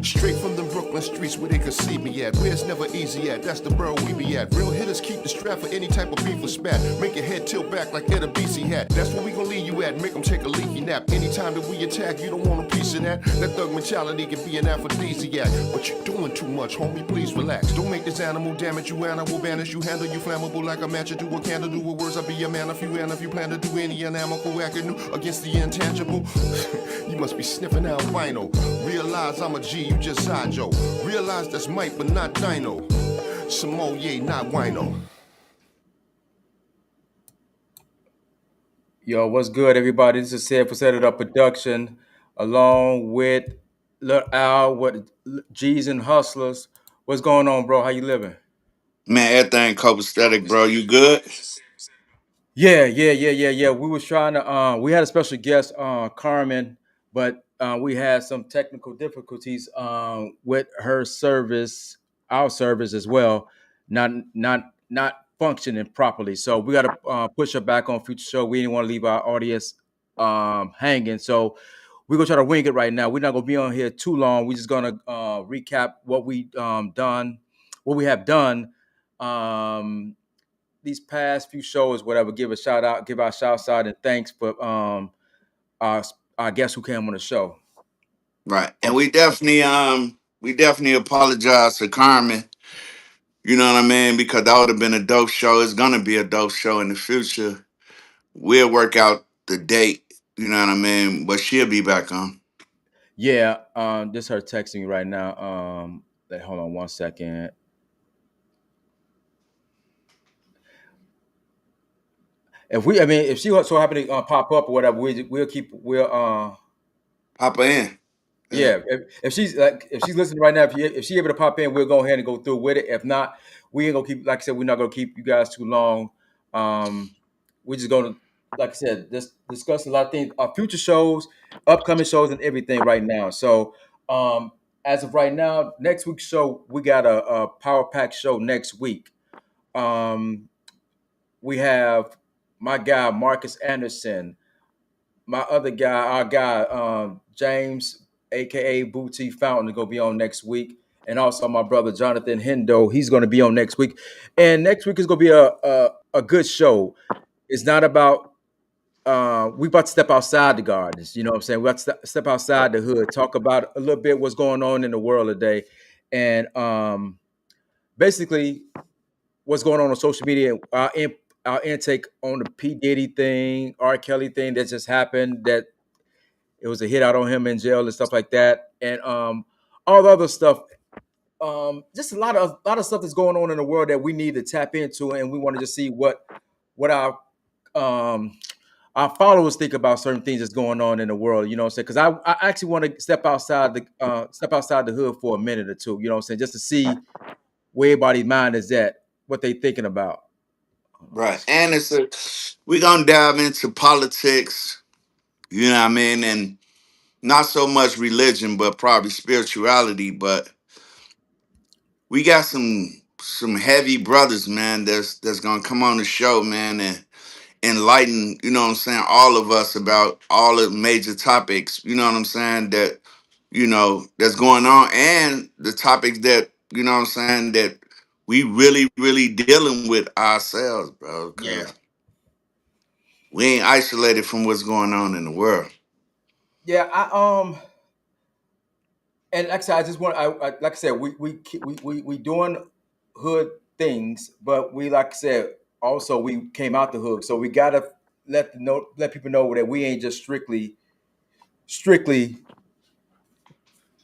Straight from the Brooklyn streets where they could see me at. Where it's never easy at, that's the borough we be at. Real hitters keep the strap for any type of beef or spat. Make your head tilt back like Ed a BC hat. That's where we gon' leave you at, make them take a leaky nap. Anytime that we attack, you don't want a piece of that. That thug mentality can be an aphrodisiac. But you're doing too much, homie, please relax. Don't make this animal damage you, animal banish you. Handle you flammable like a match, do a candle, do with words. I'll be your man if you plan to do any anamical acting against the intangible. You must be sniffing albino. Realize I'm a G, you just Joe. Realize that's Mike, but not Dino. Samoye, not Wino. Yo, what's good, everybody? This is CedItUp Production, along with Lil Al, with G's and Hustlers. What's going on, bro? How you living? Man, everything copacetic, bro. You good? Yeah. We was trying to. We had a special guest, Carmen, but we had some technical difficulties with her service, our service as well, not functioning properly. So we got to push her back on future show. We didn't want to leave our audience hanging, so we're gonna try to wing it right now. We're not gonna be on here too long. We're just gonna recap what we done, what we have done. These past few shows, whatever, give a shout out, give our shouts out and thanks for our guests who came on the show. Right. And we definitely apologize to Carmen. You know what I mean? Because that would have been a dope show. It's gonna be a dope show in the future. We'll work out the date, you know what I mean? But she'll be back on. Yeah, this her texting me right now. Hold on one second. If she so happen to pop up or whatever, we'll Pop her in. yeah. If she's listening right now, if she able to pop in, we'll go ahead and go through with it. If not, we ain't gonna keep. Like I said, we're not gonna keep you guys too long. We're just gonna, like I said, just discuss a lot of things, future shows, upcoming shows, and everything right now. So, as of right now, next week's show, we got a power pack show next week. We have my guy Marcus Anderson, my other guy, our guy James, aka Booty Fountain, gonna be on next week, and also my brother Jonathan Hendo, he's gonna be on next week. And next week is gonna be a good show. It's not about we about to step outside the gardens. You know what I'm saying? We about to step outside the hood, talk about a little bit what's going on in the world today, and basically what's going on social media. Our intake on the P Diddy thing, R Kelly thing that just happened. That it was a hit out on him in jail and stuff like that, and all the other stuff. Just a lot of stuff that's going on in the world that we need to tap into, and we want to just see what um, our followers think about certain things that's going on in the world. You know what I'm saying? Because I actually want to step outside the hood for a minute or two. You know what I'm saying? Just to see where everybody's mind is at, what they thinking about. Right. And we're gonna dive into politics, you know what I mean? And not so much religion, but probably spirituality. But we got some heavy brothers, man, that's gonna come on the show, man, and enlighten, you know what I'm saying, all of us about all the major topics, you know what I'm saying, that, that's going on, and the topics that, you know what I'm saying, that we really, really dealing with ourselves, bro, Yeah. because we ain't isolated from what's going on in the world. Yeah, and like I said, I just want, like I said, we doing hood things, but we, like I said, also we came out the hood, so we gotta let people know that we ain't just strictly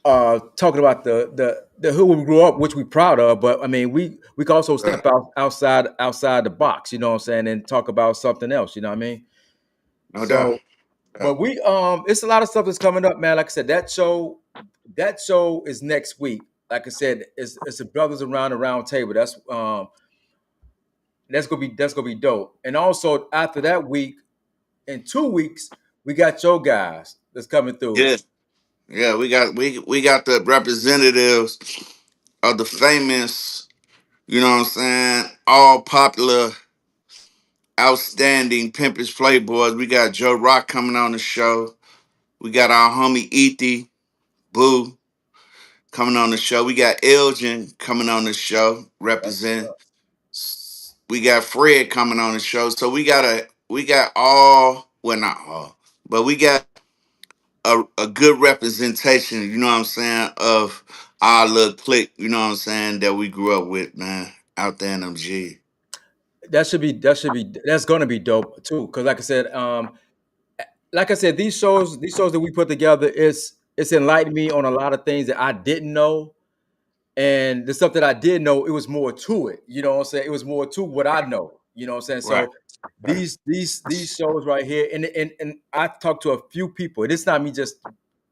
talking about the hood we grew up, which we proud of, but I mean we can also Right. step outside the box, you know what I'm saying, and talk about something else, you know what I mean? No doubt. So, but we it's a lot of stuff that's coming up, man. Like I said, that show is next week. Like I said, it's the brothers around the round table. That's gonna be dope. And also after that week, in 2 weeks, we got your guys that's coming through. Yeah. Yeah, we got the representatives of the famous, you know what I'm saying, all popular, outstanding pimpish playboys. We got Joe Rock coming on the show. We got our homie Ethy, Boo. coming on the show. We got Elgin coming on the show, That's represent. We got Fred coming on the show. So we got all, well, not all, but we got a good representation, you know what I'm saying, of our little clique, you know what I'm saying, that we grew up with, man, out there in MG. that's gonna be dope too. Because like I said, these shows that we put together, it's enlightened me on a lot of things that I didn't know. And the stuff that I did know, it was more to it. You know what I'm saying? It was more to what I know. You know what I'm saying? Right. So these shows right here, and I talked to a few people. It's not me just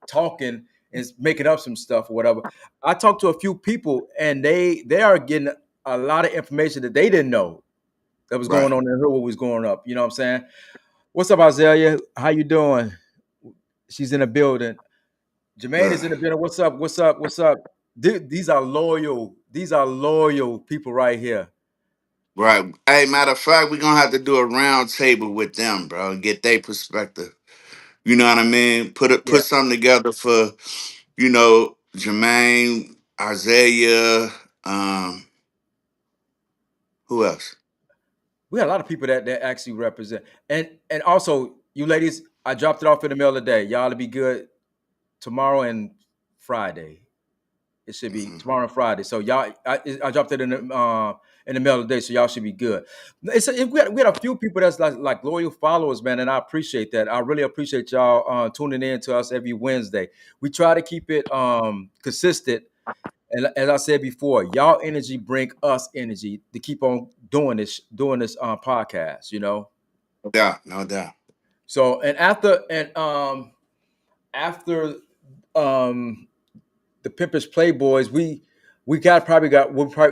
talking and making up some stuff or whatever. I talked to a few people, and they are getting a lot of information that they didn't know that was going Right. on in the hood what was going up. You know what I'm saying? What's up, Azalea? How you doing? She's in the building. Jermaine is Right. in the building. What's up? What's up? What's up? These are loyal. These are loyal people right here. Right. Hey, matter of fact, we're gonna have to do a round table with them, bro, and get their perspective. You know what I mean? Yeah, Put something together for, Jermaine, Isaiah, who else? we got a lot of people that actually represent, and also you ladies. I dropped it off in the mail today. Y'all to be good tomorrow and Friday. It should be Mhm. tomorrow and Friday. So y'all, I dropped it in the mail today, so y'all should be good. We had a few people that's like loyal followers, man, and I appreciate that. I really appreciate y'all tuning in to us every Wednesday. We try to keep it consistent, and as I said before, y'all energy bring us energy to keep on doing this podcast. You know, No doubt, no doubt. so and after um the Pimpish Playboys, we'll probably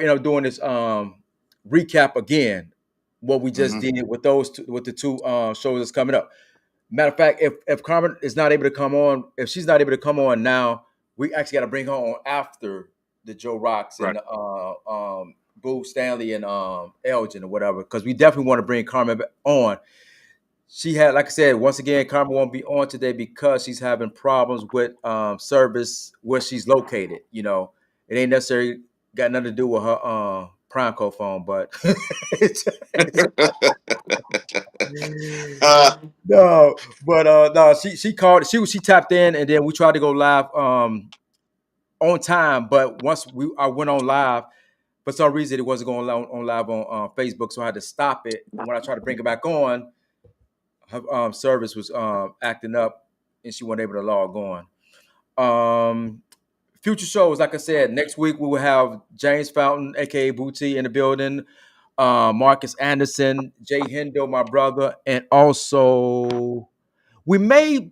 end up doing this recap again, what we just Hmm. did with with the two shows that's coming up. Matter of fact, if Carmen is not able to come on, if she's not able to come on now, we actually got to bring her on after the Joe Rocks Right. and Boo Stanley and Elgin or whatever, because we definitely want to bring Carmen on. She had, like I said, once again, Carmen won't be on today because she's having problems with service where she's located. You know, it ain't necessarily got nothing to do with her prime code phone, but uh, no, but no, she called, she tapped in, and then we tried to go live on time, but once I went on live, for some reason it wasn't going on live on Facebook, so I had to stop it. And when I tried to bring it back on, her service was acting up, and she wasn't able to log on. Future shows, like I said, next week we will have James Fountain, aka Booty, in the building. Marcus Anderson, Jay Hendo, my brother, and also we may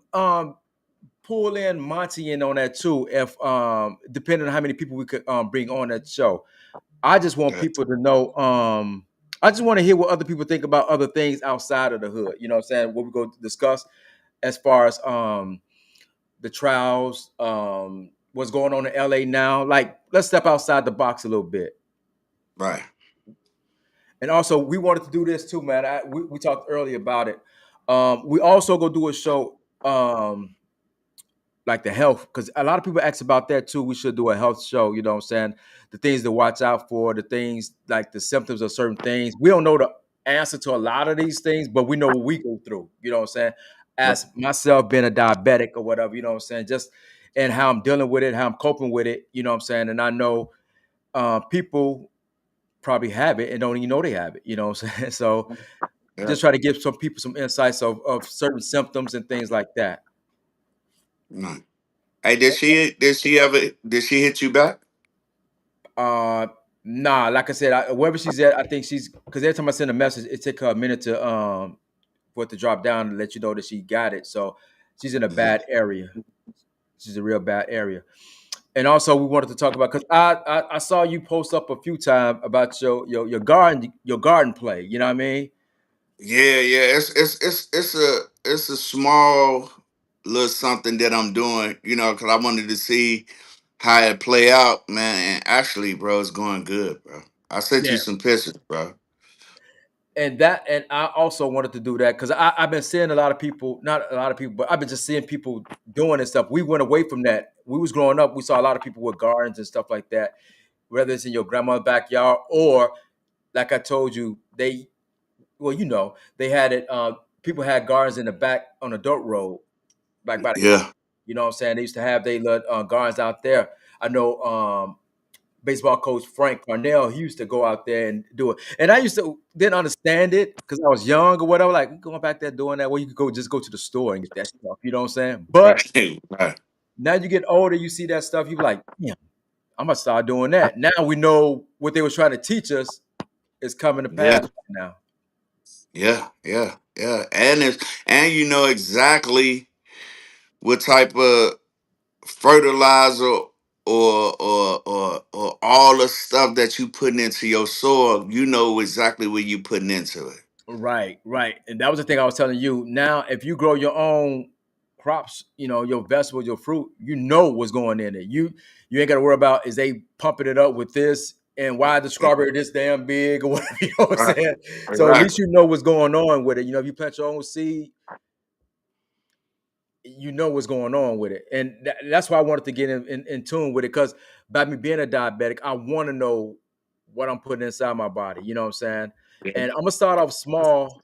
pull in Monty in on that too, if depending on how many people we could bring on that show. I just want yeah, people to know. I just want to hear what other people think about other things outside of the hood. You know what I'm saying? What we go to discuss as far as the trials, what's going on in LA now. Like, let's step outside the box a little bit. right, And also, we wanted to do this too, man. We talked earlier about it. We also go do a show, like the health, because a lot of people ask about that too. We should do a health show. You know what I'm saying? The things to watch out for, the things like the symptoms of certain things. We don't know the answer to a lot of these things, but we know what we go through. You know what I'm saying? right, As myself being a diabetic or whatever, you know what I'm saying? Just and how I'm dealing with it, how I'm coping with it. You know what I'm saying? And I know people probably have it and don't even know they have it. You know what I'm saying? So yeah. just try to give some people some insights of certain symptoms and things like that. Right. Hey, did she hit you back? Uh, nah, like I said, wherever she's at, I think she's because every time I send a message, it took her a minute to for it to drop down and let you know that she got it. So she's in a Mhm. bad area. She's a real bad area. And also, we wanted to talk about because I saw you post up a few times about your garden play. You know what I mean? Yeah, yeah. It's a small little something that I'm doing, because I wanted to see how it play out, man. And actually, bro, it's going good, bro. I sent you Yeah. some pictures, bro. and I also wanted to do that because I've been seeing a lot of people, not a lot of people, but I've been just seeing people doing this stuff. We went away from that. We was growing up, we saw a lot of people with gardens and stuff like that, whether it's in your grandma's backyard or like I told you, they had it. People had gardens in the back on the dirt road, back by the house. Yeah, You know what I'm saying? They used to have gardens out there. I know baseball coach Frank Parnell, he used to go out there and do it. And I used to didn't understand it because I was young or whatever. Like going back there doing that, well, you could go to the store and get that stuff. You know what I'm saying? But right, right. now you get older, you see that stuff, you be like, yeah, I'm gonna start doing that. Now we know what they were trying to teach us is coming to Yeah, pass right now. yeah, yeah, yeah. And you know exactly what type of fertilizer or all the stuff that you putting into your soil. You know exactly what you putting into it. Right, right. And that was the thing I was telling you. Now, if you grow your own crops, your vegetables, your fruit, you know what's going in it. You ain't got to worry about is they pumping it up with this and why the strawberry this damn big or whatever, you know what I'm Right. saying? So at least Exactly. you know what's going on with it. If you plant your own seed, you know what's going on with it. And that's why I wanted to get in tune with it because by me being a diabetic, I want to know what I'm putting inside my body. You know what I'm saying? Yeah. And I'm gonna start off small.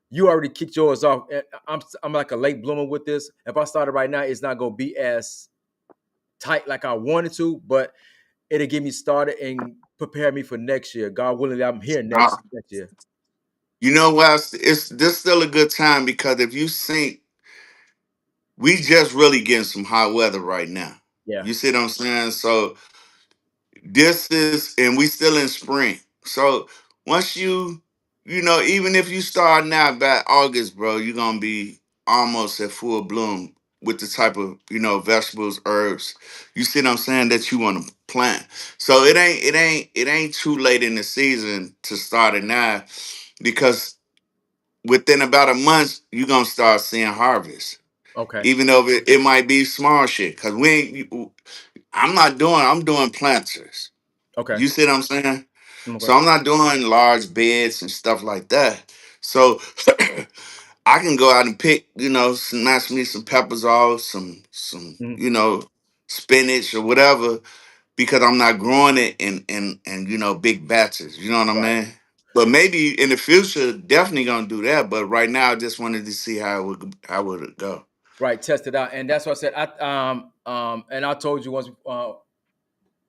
You already kicked yours off. I'm like a late bloomer with this. If I started right now, it's not gonna be as tight like I wanted to, but it'll get me started and prepare me for next year. God willing, I'm here Nah, next year. you know what? It's this still a good time because if you think we just really getting some hot weather right now. Yeah. You see what I'm saying? So this is, and we still in spring. So once even if you start now by August, bro, you're gonna be almost at full bloom with the type of vegetables, herbs. You see what I'm saying that you want to plant. So it ain't too late in the season to start it now because within about a month you're gonna start seeing harvest. Okay. Even though it might be small shit, cause I'm doing planters. Okay. You see what I'm saying? So Okay. I'm not doing large beds and stuff like that. So I can go out and pick, snatch me some peppers off, some, Mhm. spinach or whatever, because I'm not growing it in big batches. You know what I Right. mean? But maybe in the future, definitely gonna do that. But right now, I just wanted to see how would it go. Right. Test it out. And that's what I said. And I told you once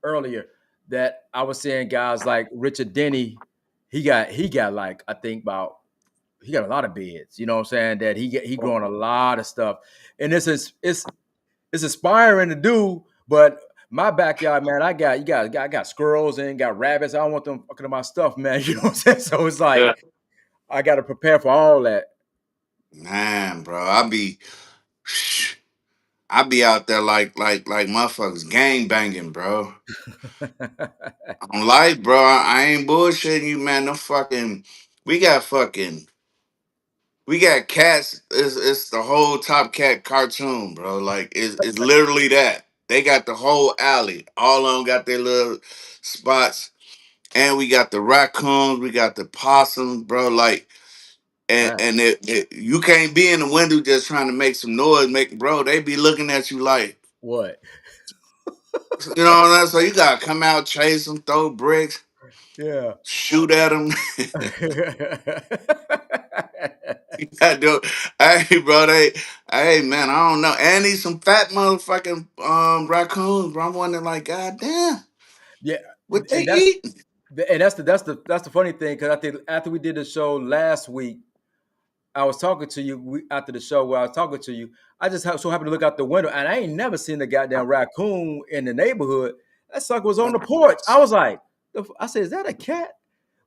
earlier that I was seeing guys like Richard Denny. He got like I think about he got a lot of beds. You know what I'm saying? That he growing a lot of stuff, and it's inspiring to do. But my backyard, man, I got squirrels and got rabbits. I don't want them fucking up my stuff, man. You know what I'm saying? So it's like Yeah. I got to prepare for all that. Man, bro, I be out there like motherfuckers gang banging, bro. I'm like, bro, I ain't bullshitting you, man. No fucking, we got fucking, we got cats. It's the whole Top Cat cartoon, bro. Like it's literally that. They got the whole alley. All of them got their little spots, and we got the raccoons, we got the possums, bro. Like, and Wow. and you can't be in the window just trying to make some noise, bro. They be looking at you like. What? You know what I'm saying? So you gotta come out, chase them, throw bricks, Yeah. shoot at them. You gotta do. Hey, bro, hey, man, I don't know. And these some fat motherfucking raccoons, bro. I'm wondering, like, god damn, Yeah, what they and that's eating? and that's the funny thing because I think after we did the show last week, I was talking to you after the show where I was talking to you. I just so happened to look out the window and I ain't never seen the goddamn raccoon in the neighborhood. That sucker was on the porch. I was like, I said, is that a cat?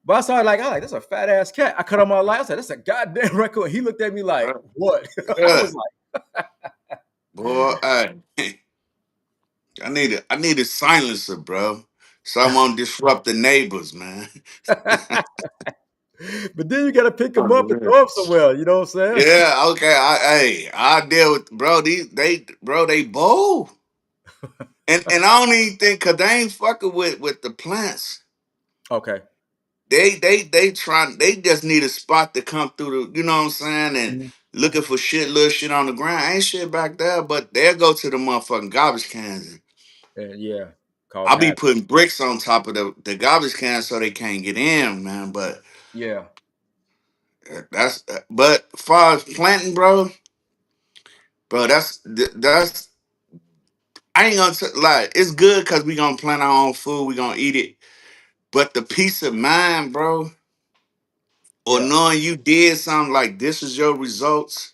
But I saw it like, I like that's a fat ass cat. I cut on my light. I said, that's a goddamn raccoon. He looked at me like, what? I Yeah, was like, boy, I need a silencer, bro. So I won't disrupt the neighbors, man. but then you got to pick him up and Yeah. throw him somewhere. You know what I'm saying? Yeah, okay. I deal with bro. They bold, and I don't even think cause they ain't fucking with the plants. Okay. they trying, they just need a spot to come through the, you know what I'm saying, and Mhm. looking for shit, little shit on the ground. Ain't shit back there, but they'll go to the motherfucking garbage cans. And Yeah, cause I'll be havoc. putting bricks on top of the garbage cans so they can't get in, man. But Yeah, but far as planting, bro, that's I ain't gonna lie. It's good because we gonna plant our own food. We gonna eat it. But the peace of mind, bro, or yeah, knowing you did something like this is your results.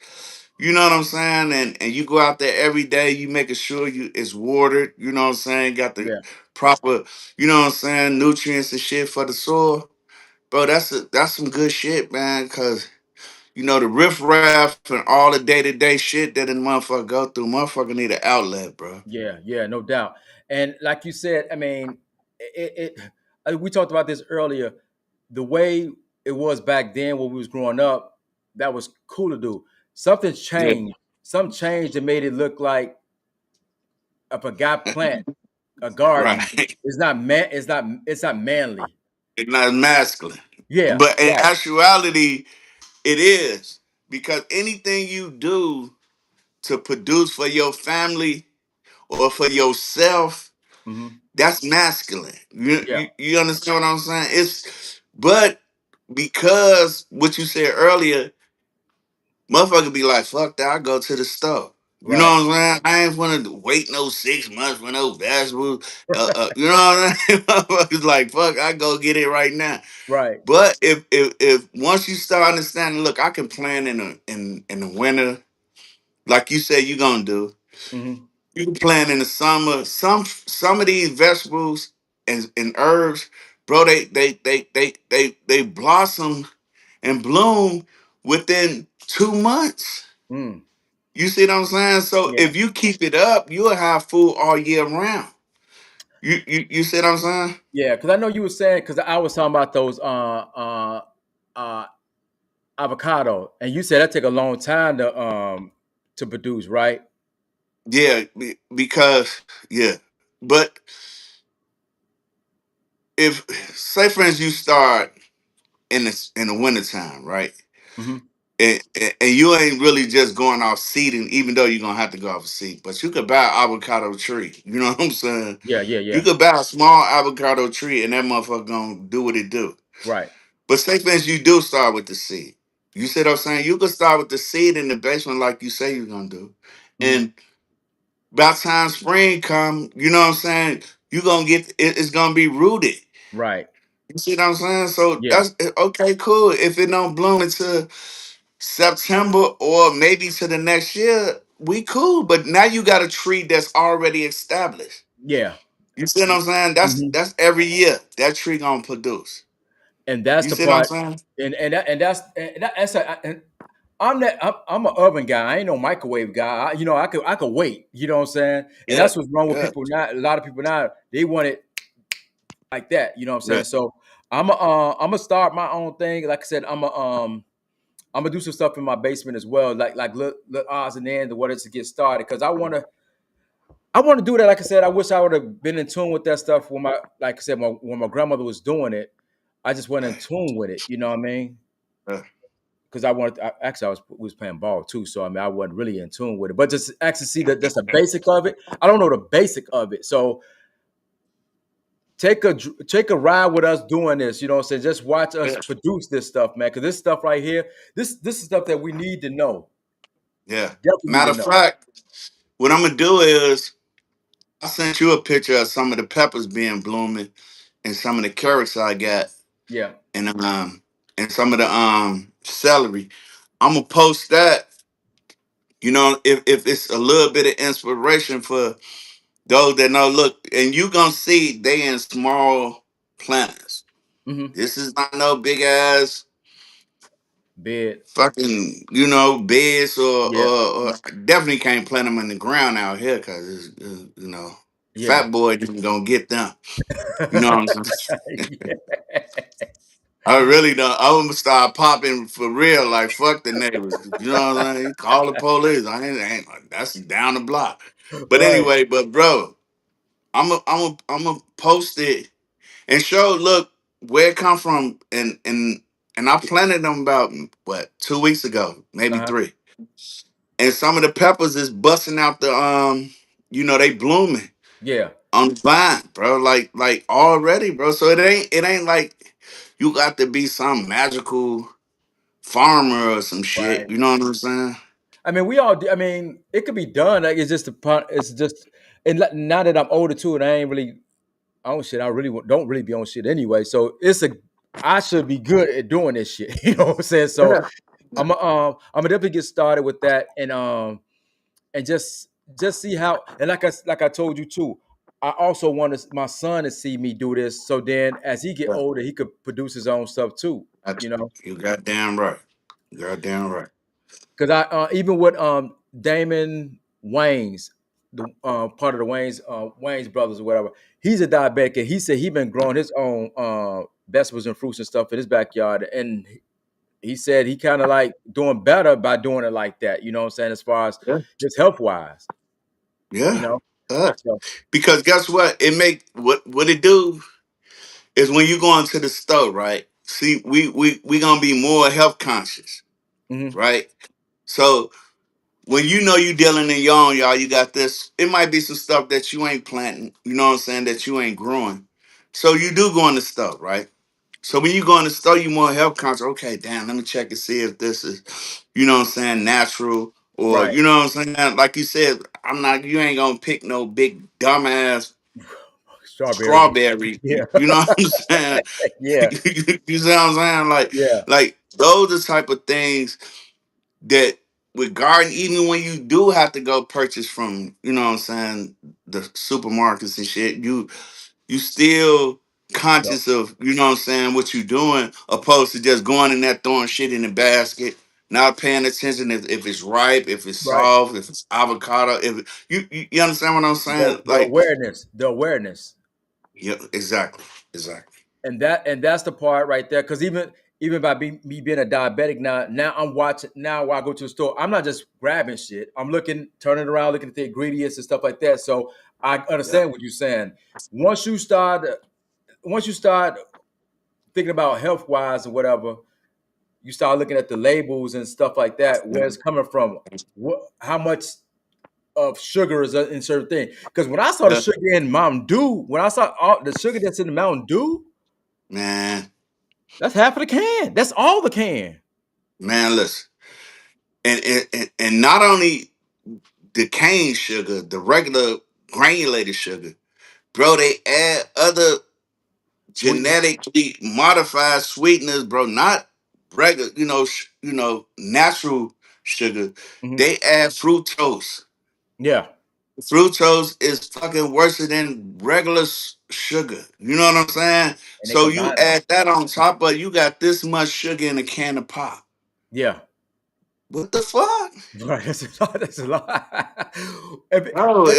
You know what I'm saying? And you go out there every day, you making sure you it's watered, you know what I'm saying? Got the yeah, proper, you know what I'm saying, nutrients and shit for the soil. Bro, that's some good shit, man. Cause you know the riffraff and all the day-to-day shit that a motherfucker go through, motherfucker need an outlet, bro. yeah, no doubt. And like you said, I mean, we talked about this earlier. The way it was back then when we was growing up, that was cool to do. Something Yeah. changed. Some changed and made it look like if a guy plant a Right. garden, it's not man. It's not manly. It's not masculine. Yeah, But in right. actuality, it is. Because anything you do to produce for your family or for yourself, Hmm. that's masculine. You, Yeah, you you understand what I'm saying? It's but because what you said earlier, motherfucker be like, fuck that, I go to the store. You know right, what I'm saying? I ain't wanna wait no 6 months for no vegetables. You know what I'm saying? Motherfuckers like, fuck, I go get it right now. right. But if once you start understanding, look, I can plan in the winter, like you said you gonna do. Hmm. You can plant in the summer. Some of these vegetables and herbs, bro, they blossom and bloom within 2 months. Mm, You see what I'm saying? So yeah, if you keep it up, you'll have food all year round. You see what I'm saying? yeah. Because I know you were saying because I was talking about those uh avocado, and you said that take a long time to produce, right? Yeah, because yeah. But if say for instance you start in the wintertime, right? Hmm. And you ain't really just going off seeding, even though you're gonna have to go off seed. But you could buy an avocado tree. You know what I'm saying? Yeah, yeah, You yeah. could buy a small avocado tree, and that motherfucker gonna do what it do. Right. But say things you do start with the seed. You see what I'm saying? You could start with the seed in the basement, like you say you're gonna do, Hmm. and by the time spring come, you know what I'm saying? You gonna get it's gonna be rooted. Right. You see what I'm saying? So Yeah. that's okay, cool. If it don't bloom until September or maybe to the next year, we cool. But now you got a tree that's already established. Yeah. You see what I'm saying? That's Hmm. that's every year that tree gonna produce. And that's You the see what I'm part. saying? And I'm an oven guy. I ain't no microwave guy. I could wait. You know what I'm saying? And Yeah, that's what's wrong with yeah, people now. A lot of people now they want it like that. You know what I'm saying? yeah, So I'm gonna start my own thing. Like I said, I'm gonna do some stuff in my basement as well, like look odds and ends of what is to get started. Because I want to do that. Like I said, I wish I would have been in tune with that stuff when like I said, when my grandmother was doing it. I just went in right, tune with it. You know what I mean? yeah, Because actually I was playing ball too, so I mean I wasn't really in tune with it. But just actually see that that's a basic of it. I don't know the basic of it, so take a ride with us doing this. You know what I'm saying? Just watch us yeah, produce this stuff, man. Because this stuff right here, this is stuff that we need to know. yeah. Definitely need Matter to of know. fact, what I'm gonna do is I sent you a picture of some of the peppers being blooming and some of the carrots I got Yeah. and some of the celery. I'm gonna post that. You know, if it's a little bit of inspiration for those that know, look, and you gonna see they in small planters. Mm-hmm. This is not no big ass Bed. fucking, beds Yeah. or definitely can't plant them in the ground out here because Yeah. fat boy isn't gonna get them. You know what I'm saying? Yeah. I really don't. I'm gonna start popping for real. Like fuck the neighbors. You know what I'm saying? Call the police. I ain't that's down the block. But Right. anyway, but bro, I'm a post it and show. Look. where it come from, and I planted them about what 2 weeks ago, maybe Uh-huh. three. And some of the peppers is busting out the they blooming Yeah. on the vine, bro. Like already, bro. So it ain't like you got to be some magical farmer or some Right. shit. You know what I'm saying? I mean, we all. I mean, it could be done. Like it's just a. It's just. And now that I'm older too, and I ain't really on shit. I really don't really be on shit anyway. So it's a. I should be good at doing this shit. You know what I'm saying? So Yeah. I'm gonna definitely get started with that, and just see how. And like I told you too. I also want my son to see me do this. So then, as he get Yeah. older, he could produce his own stuff too. You know. You got damn right. You got damn right. Because I even with Damon Wayne's, the part of the Wayne's brothers or whatever, he's a diabetic, and he said he been growing his own vegetables and fruits and stuff in his backyard, and he said he kind of like doing better by doing it like that. You know what I'm saying? As far as Yeah. his health wise, you Yeah. know. Uh, So because guess what? It make what it do is when you go into the store, right? See, we gonna be more health conscious, mhm, right? So when you know you dealing in your own, y'all, you got this. It might be some stuff that you ain't planting, you know what I'm saying, that you ain't growing. So you do go in the store, right? So when you go in the store, you more health conscious. Okay, damn, let me check and see if this is, you know what I'm saying, natural or right, you know what I'm saying. Like you said, you ain't gonna pick no big dumbass strawberry, strawberry. yeah, You know what I'm saying? yeah, You see what I'm saying? yeah, Like those are type of things that with garden, even when you do have to go purchase from, you know what I'm saying, the supermarkets and shit, you still yep, conscious of, you know what I'm saying, what you doing, opposed to just going in there throwing shit in the basket, not paying attention if it's ripe, if it's right. soft, if it's avocado, you understand what I'm saying? Like, The awareness. yeah, exactly. Exactly. And that's the part right there. Because even by me being a diabetic now I'm watching now while I go to the store, I'm not just grabbing shit. I'm looking, turning around, looking at the ingredients and stuff like that. So I Yeah. understand what you're saying. Once you start once you start thinking about health wise or whatever, you start looking at the labels and stuff like that, where it's coming from, how much of sugar is in certain thing. Because when I saw the Yeah. sugar in Mountain Dew, when I saw all the sugar that's in the Mountain Dew, Man, that's half of the can. That's all the can. man, listen. And not only the cane sugar, the regular granulated sugar, bro, they add other Sweetness. genetically modified sweeteners, bro, not regular, natural sugar. Mhm. They add fructose. Yeah, Fructose is fucking worse than regular sugar. You know what I'm saying? and they So you combine them. add that on top of you got this much sugar in a can of pop. Yeah, What the fuck? right. That's a lot. That's a lot. and, No, and,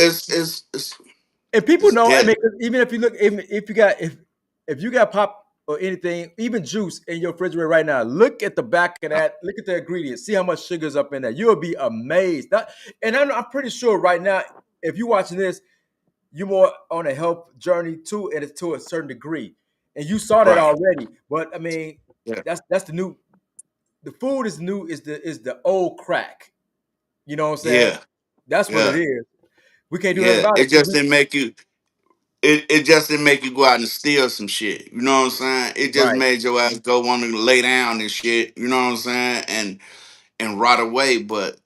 and people it's know. I dead. mean, 'cause even if you look, if you got if you got pop or anything, even juice in your refrigerator right now, look at the back of that. Look at the ingredients. See how much sugar's up in there. You'll be amazed. And I'm pretty sure right now, if you're watching this, you're more on a health journey too, and it's to a certain degree. And you saw that Right. already. But I mean, Yeah. that's the new. The food is new. Is the old crack. You know what I'm saying? Yeah. That's what it Yeah. is. We can't do nothing Yeah. about it It because just didn't make you it just didn't make you go out and steal some shit. You know what I'm saying? It just right. made your ass go want to lay down and shit. You know what I'm saying? And rot away. But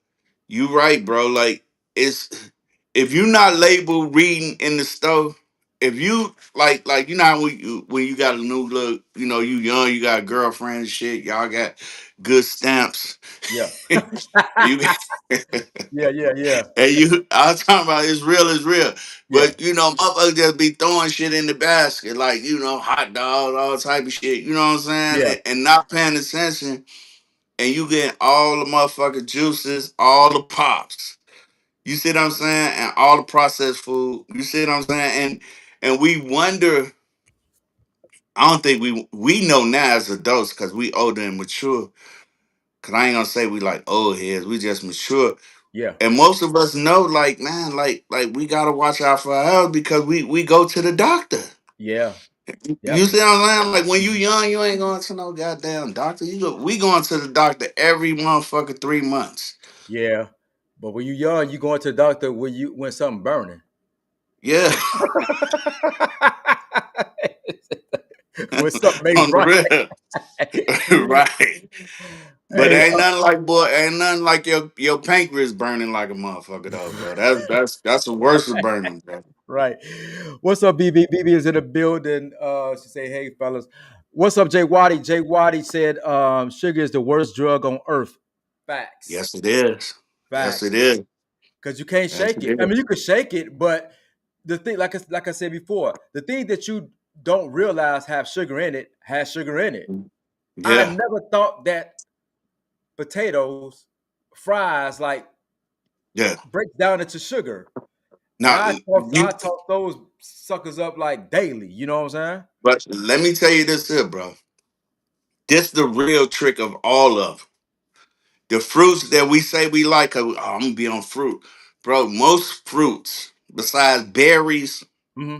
you right, bro. Like it's if you not labeled reading in the store, if you like you know how when you got a new look, you young, you got a girlfriend and shit, y'all got good stamps. Yeah. you Yeah. Yeah. Yeah. And I was talking about it's real. Yeah. But motherfuckers just be throwing shit in the basket, like, hot dogs, all type of shit, you know what I'm saying? Yeah. And not paying attention, and you get all the motherfucking juices, all the pops. You see what I'm saying? And all the processed food. You see what I'm saying? And we wonder, I don't think we know now as adults because we older and mature. Cause I ain't gonna say we like old heads, we just mature. Yeah. And most of us know, like, man, like we gotta watch out for our health because we go to the doctor. Yeah. You Yep. see what I'm saying? Like when you young, you ain't going to no goddamn doctor. We going to the doctor every motherfucker 3 months. Yeah. But when you young, you going to the doctor when something burning. Yeah, When something ain't on the right. real, right. But Hey, ain't nothing like your pancreas burning like a motherfucker though, bro. That's the worst of burning, bro. right. What's up, BB? BB is in the building. She say, "Hey, fellas." What's up, Jay Waddy? Jay Waddy said, "Sugar is the worst drug on earth." Facts. Yes, it is. Yes, Facts. it is. Because you can't Yes, shake it it. I is. mean, you could shake it, but the thing, like I said before, the thing that you don't realize have sugar in it has sugar in it. I Yeah. never thought that potatoes, fries, like Yeah. breaks down into sugar. And Now I you toss those suckers up like daily. You know what I'm saying? but let me tell you this here, bro. This the real trick of all of 'em. The fruits that we say we like, I'm gonna be on fruit. Bro, most fruits, besides berries, Hmm.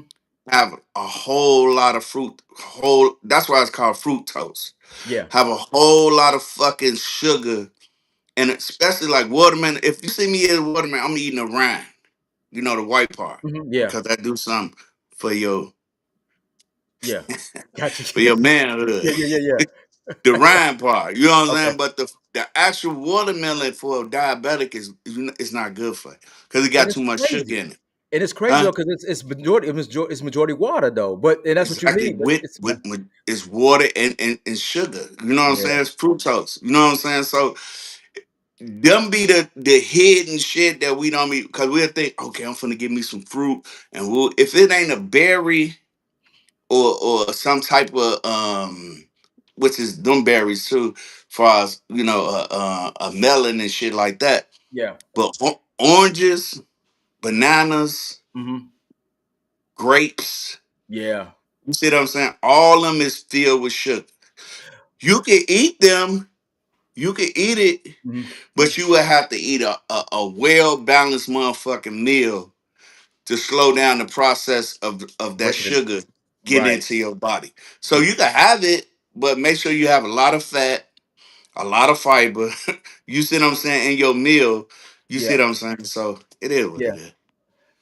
have a whole lot of fruit. Whole That's why it's called fructose. Yeah. Have a whole lot of fucking sugar. And especially like watermelon. If you see me eat a watermelon, I'm eating a rind. You know, the white part. Yeah. Because that do something for your Yeah. Gotcha. for your manhood. Yeah. Yeah. Yeah. The Yeah. rind part. You know what I'm Okay. saying? But the actual watermelon for a diabetic is not good for it. Because it And got it's too much sugar crazy. in it. And it's crazy Huh? though, because it's majority water though. But and that's what you Exactly. need. But With it's water and sugar. You know what I'm yeah. saying? It's fructose. You know what I'm saying? So them be the hidden shit that we don't be because we'll think, okay, I'm finna give me some fruit. And we'll if it ain't a berry or some type of which is them berries too, far as a melon and shit like that. Yeah. But oranges, bananas, Hmm. grapes, Yeah. you see what I'm saying? All of them is filled with sugar. You can eat them, you can eat it, Hmm. but you would have to eat a well balanced motherfucking meal to slow down the process of that Breaking it. sugar getting Right. into your body. So you can have it, but make sure you have a lot of fat, a lot of fiber. You see what I'm saying in your meal. You see Yeah. what I'm saying. So it is what Yeah. it is.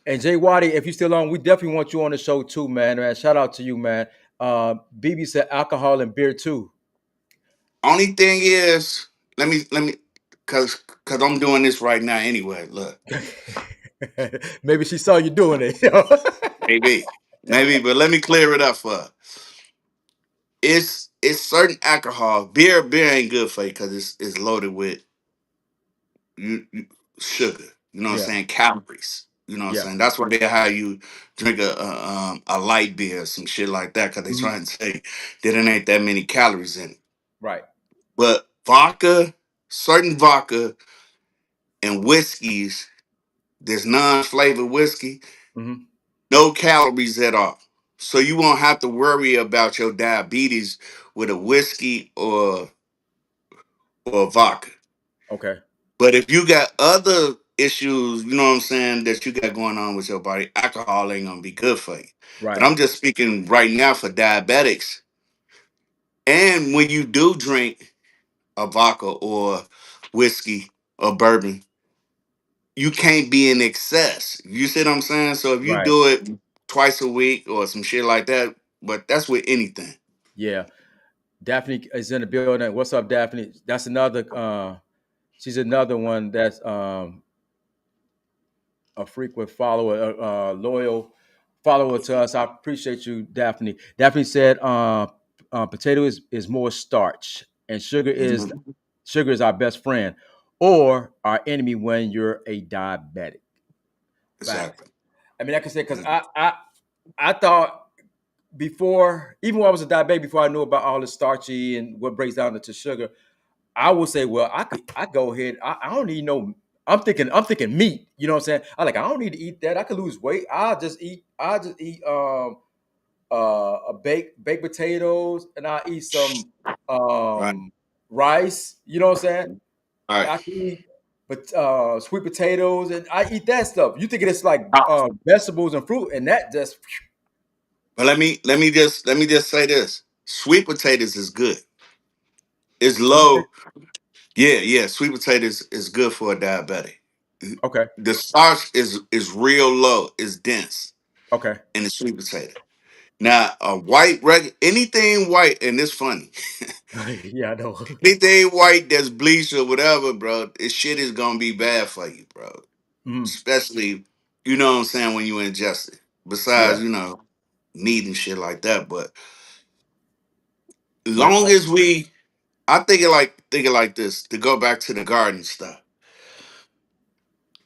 And Jay Waddy, if you're still on, we definitely want you on the show too, man. Man, shout out to you, man. BB said alcohol and beer too. Only thing is, let me, cause I'm doing this right now anyway. Look, Maybe she saw you doing it. maybe, maybe, but let me clear it up for her. It's certain alcohol. Beer ain't good for you because it's loaded with sugar. You know what I'm Yeah. saying? Calories. You know what I'm Yeah. saying? That's why they how you drink a light beer, some shit like that, because they Hmm. try and say that it ain't that many calories in it. Right. But vodka, certain vodka and whiskeys, there's non-flavored whiskey, Hmm. no calories at all. So you won't have to worry about your diabetes with a whiskey or vodka. Okay. But if you got other issues, you know what I'm saying, that you got going on with your body, alcohol ain't gonna be good for you. But Right. I'm just speaking right now for diabetics. And when you do drink a vodka or whiskey or bourbon, you can't be in excess. You see what I'm saying? So if you Right. do it twice a week or some shit like that, but that's with anything. Yeah. Daphne is in the building. What's up, Daphne? That's another she's another one that's a frequent follower, loyal follower to us. I appreciate you, Daphne. Daphne said, "Potato is more starch, and Mhm. sugar is our best friend or our enemy when you're a diabetic." Fact. Exactly. I mean, like I said, because I thought before, even when I was a diabetic, before I knew about all the starchy and what breaks down into sugar, I would say, well, I go ahead. I don't need no. I'm thinking meat. You know what I'm saying? I don't need to eat that. I could lose weight. I'll just eat baked potatoes and I'll eat some Right. um rice. You know what I'm saying? All right. I can eat but sweet potatoes and I eat that stuff. You thinking it's like How, vegetables and fruit and that just But let me just say this: sweet potatoes is good. It's Sweet potato. low. Yeah, yeah. Sweet potatoes is good for a diabetic. Okay. The starch is real low. It's dense Okay. in the sweet potato. Now a anything white, and it's funny. Yeah, I know. Anything white that's bleached or whatever, bro, this shit is gonna be bad for you, bro. Mhm. Especially, you know what I'm saying, when you ingest it. Yeah. Besides, meat and shit like that. But Right. long as we I think it like this, to go back to the garden stuff,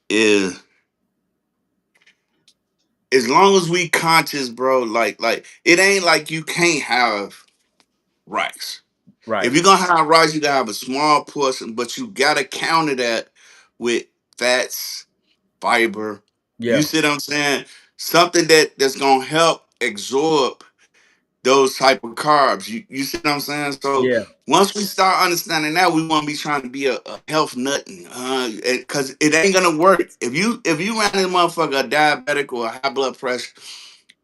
is as long as we conscious, bro, like it ain't like you can't have rice. If Right. you're gonna have rice, you gotta have a small portion, but you gotta counter that with fats, fiber. You Yeah. see what I'm saying? Something that's gonna help absorb those type of carbs. You see what I'm saying? So Yeah. once we start understanding that, we want to be trying to be a health nut, because it ain't gonna work if you ran this motherfucker a diabetic or a high blood pressure,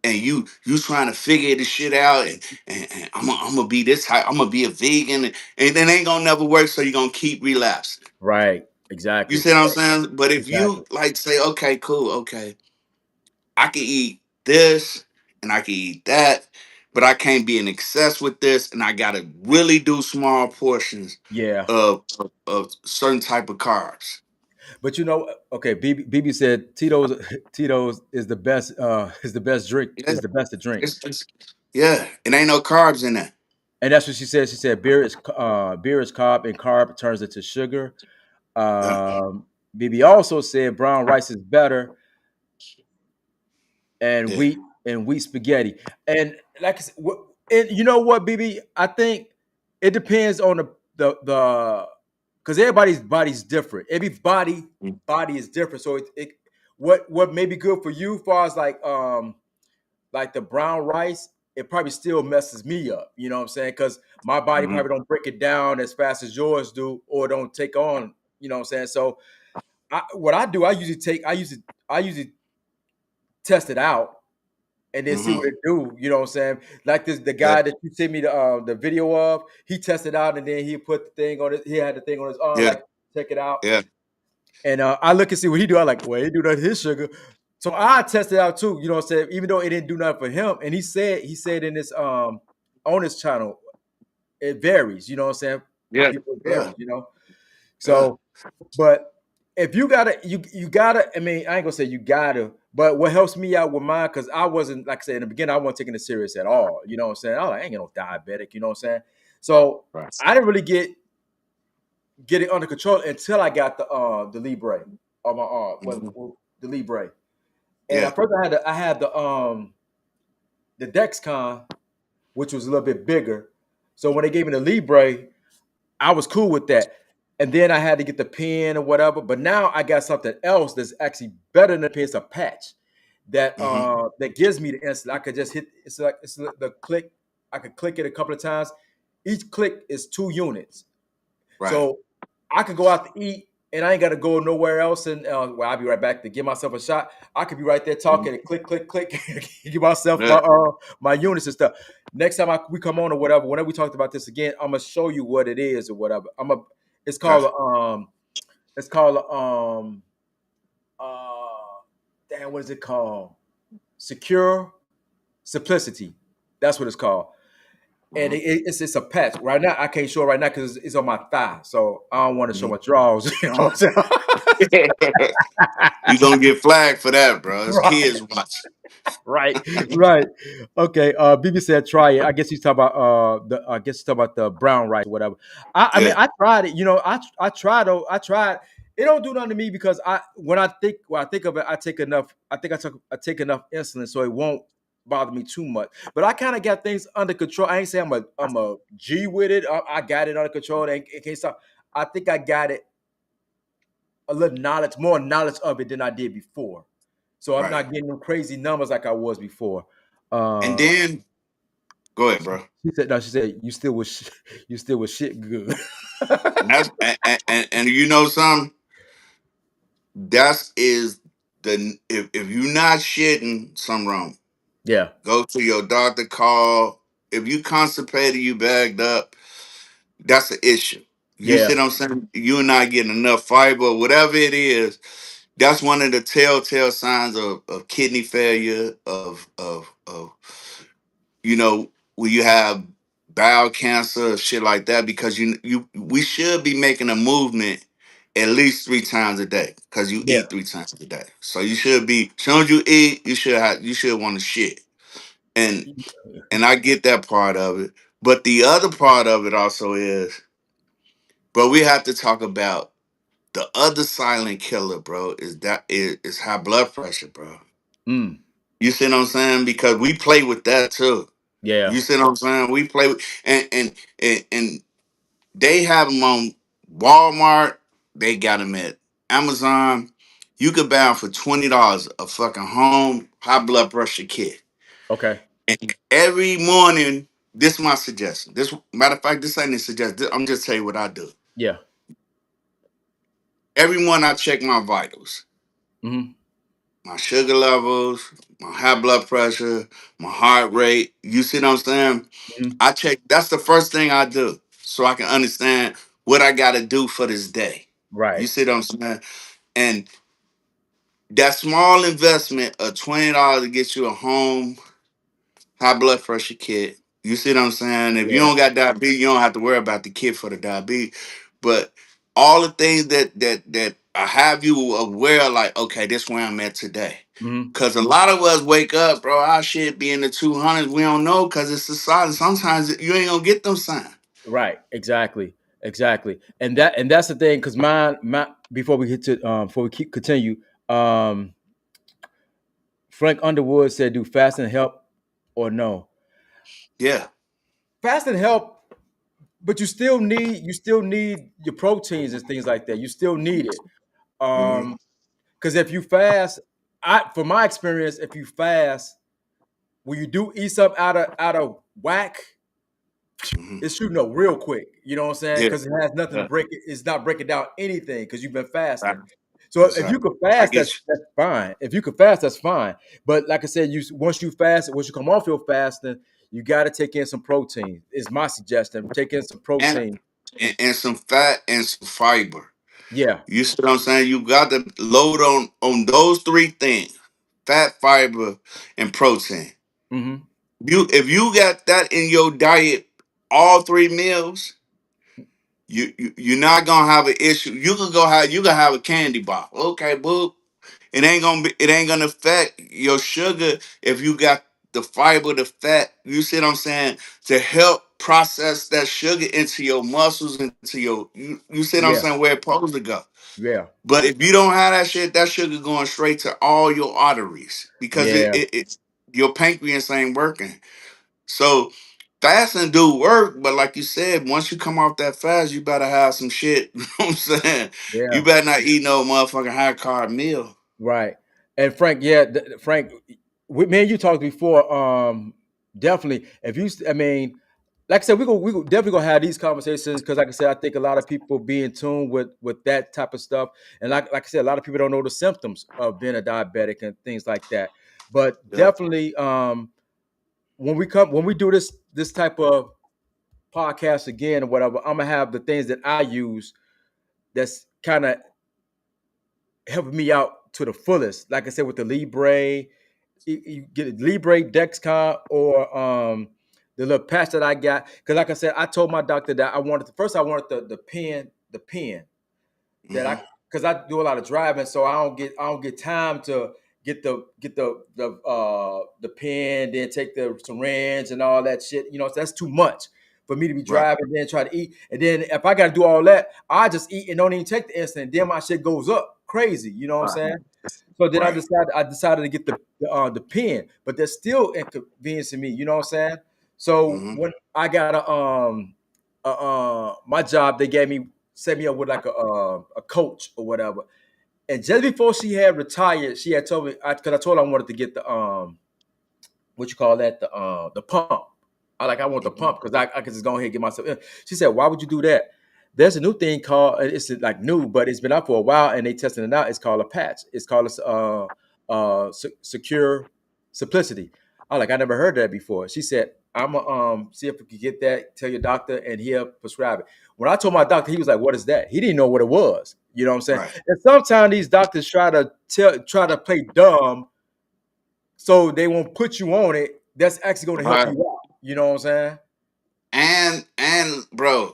and you trying to figure this shit out, and I'm gonna be this type, I'm gonna be a vegan, and it ain't gonna never work. So you're gonna keep relapsing. Right. You Exactly. see what I'm saying? But if Exactly. you like say, okay, cool, okay, I can eat this and I can eat that, but I can't be in excess with this, and I gotta really do small portions Yeah. of certain type of carbs. But okay, BB said Tito's is the best is the best drink Yeah, is the best to drink. yeah, it ain't no carbs in that. And that's what she said. She said beer is carb and carb turns into sugar. Yeah, BB also said brown rice is better and yeah. wheat spaghetti. And like I said, and you know what, BB? I think it depends on the because everybody's body's different. Every body is different. So what may be good for you, far as like the brown rice, it probably still messes me up. You know what I'm saying? Because my body Mm-hmm. probably don't break it down as fast as yours do, or don't take on. You know what I'm saying? So what I do, I usually test it out and then see Mm-hmm. what it do. You know what I'm saying? Like the Yeah, guy that you sent me the video of, he tested out and then he put the thing on it. He had the thing on his arm, yeah, like check it out. yeah. And I look and see what he do. I like, well, he do that his sugar. So I tested out too. You know what I'm saying? Even though it didn't do nothing for him, and he said in this on his channel, it varies. You know what I'm saying? For Yeah, people, it yeah, varies. You know. yeah. So, but if you gotta. I mean, I ain't gonna say you gotta, but what helps me out with mine, because I wasn't, like I said in the beginning, I wasn't taking it serious at all. You know what I'm saying? I ain't got no diabetic. You know what I'm saying? So Right. I didn't really get it under control until I got the Libre on my arm. Mhm. The Libre? And Yeah. at first I had the Dexcon, which was a little bit bigger. So when they gave me the Libre, I was cool with that. And then I had to get the pen or whatever. But now I got something else that's actually better than the pen. It's a patch Hmm. that gives me the insulin. I could just hit. It's the click. I could click it a couple of times. Each click is 2 units. Right. So I could go out to eat and I ain't got to go nowhere else. And well, I'll be right back to give myself a shot. I could be right there Mhm. talking and click, click, click, give myself Yeah. my units and stuff. Next time we come on or whatever, whenever we talked about this again, I'm gonna show you what it is or whatever. It's called Gotcha. it's called uh damn, what is it called? Secure Simplicity. That's what it's called. And Uh-huh. it's a patch. Right now, I can't show it right now because it's on my thigh. So I don't want to show Mhm. my drawers. You know what I'm You gonna get flagged for that, bro. It's saying? kids watch. Right, right. Okay. BB said try it. I guess he's talking about I guess he's talking about the brown rice or whatever. I mean Yeah. I tried it. I tried though. I tried. It don't do nothing to me because when I think of it, I take enough insulin so it won't bother me too much. But I kind of got things under control. I ain't saying I'm a G with it. I got it under control. It can't stop. I think I got it a little more knowledge of it than I did before. So I'm Right. not getting them crazy numbers like I was before. And Uh, then go ahead, she, bro. she said, no, she said, you still was shit good. And that's and you know something? That's is the if you're not shitting, something wrong. Yeah. Go to your doctor, call. If you constipated, you bagged up, that's an issue. You see Yeah. what I'm saying? You're not getting enough fiber, whatever it is. That's one of the telltale signs of kidney failure, of when you have bowel cancer, shit like that, because we should be making a movement at least 3 times a day because you Yeah. eat 3 times a day. So you should be, as soon as you eat, you should want to shit. And and I get that part of it. But the other part of it also is, bro, we have to talk about the other silent killer, bro, is high blood pressure, bro. Mm. You see what I'm saying? Because we play with that too. Yeah. You see what I'm saying? We play with and they have them on Walmart. They got them at Amazon. You could buy them for $20 a fucking home high blood pressure kit. Okay. And every morning, this is my suggestion. This matter of fact, this ain't a suggestion. I'm just tell you what I do. Yeah. Every morning I check my vitals, Mm-hmm. my sugar levels, my high blood pressure, my heart rate. You see what I'm saying? Mm-hmm. I check. That's the first thing I do, so I can understand what I got to do for this day. You Right. see what I'm saying? And that small investment of $20 to get you a home high blood pressure kit. You see what I'm saying? If you Yeah. don't got diabetes, you don't have to worry about the kit for the diabetes. But all the things that I have you aware, like, okay, this where I'm at today. Mm-hmm. Cause a lot of us wake up, bro. Our shit be in the 200s. We don't know because it's society. Sometimes you ain't gonna get them signs. Right. Exactly. Exactly. And that's the thing, because my before we get to before we keep continue, um, Frank Underwood said, "Do fasting help or no?" Yeah. Fasting help, but you still need your proteins and things like that. You still need it. Hmm. Because if you fast, from my experience, if you fast, when you do eat something out of whack, Hmm. it's shooting up real quick. You know what I'm saying? Yeah. Because it has nothing to Yeah. break it. It's not breaking down anything because you've been fasting. Exactly. So if you Exactly. could I fast, get that's fine. If you could fast, that's fine. But like I said, once you come off your fasting, you got to take in some protein. Is my suggestion. Take in some you. protein. And some fat and some fiber. Yeah. You see what I'm saying? You got to load on those three things: fat, fiber, and protein. Hmm. If you got that in your diet, all 3 meals, you're not gonna have an issue. You can have a candy bar. Okay, boo. It ain't gonna affect your sugar if you got the fiber, the fat. You see what I'm saying? To help process that sugar into your muscles, into you see what I'm Yeah. saying, where it's supposed to go. Yeah. But if you don't have that shit, that sugar going straight to all your arteries because Yeah. it's your pancreas ain't working. So fasting do work, but like you said, once you come off that fast, you better have some shit. You know what I'm saying? You Yeah. better not eat no motherfucking high carb meal. Right. And Frank, yeah, Frank, me and you talked before. Definitely. If you, I mean, like I said, we go definitely gonna have these conversations because, like I said, I think a lot of people be in tune with that type of stuff, and like I said, a lot of people don't know the symptoms of being a diabetic and things like that. But Yeah. definitely, when we do this type of podcast again or whatever, I'm gonna have the things that I use that's kind of helping me out to the fullest. Like I said, with the Libre, you get a Libre Dexcom or the little patch that I got. Because like I said, I told my doctor that I wanted the pen that Hmm. because I do a lot of driving, so I don't get time to get the pen, then take the syringe and all that shit. So that's too much for me to be Right. driving, then try to eat, and then if I got to do all that, I just eat and don't even take the insulin. Then my shit goes up crazy. You know what I'm Right. saying? So then Right. I decided to get the pen, but that's still inconveniencing me. You know what I'm saying? So Hmm. when I got my job, they set me up with like a coach or whatever. And just before she had retired, she had told me because I told her I wanted to get the what you call that, the pump. I want the Hmm. pump because I could just go ahead and get myself in. She said, "Why would you do that?" There's a new thing called it's like new, but it's been out for a while and they testing it out. It's called a patch. It's called a secure simplicity. I was like, I never heard that before. She said, I'm gonna see if we can get that, tell your doctor, and he'll prescribe it. When I told my doctor, he was like, what is that? He didn't know what it was. You know what I'm saying? Right. And sometimes these doctors try to play dumb so they won't put you on it. That's actually going to help Right. you out. You know what I'm saying? And bro,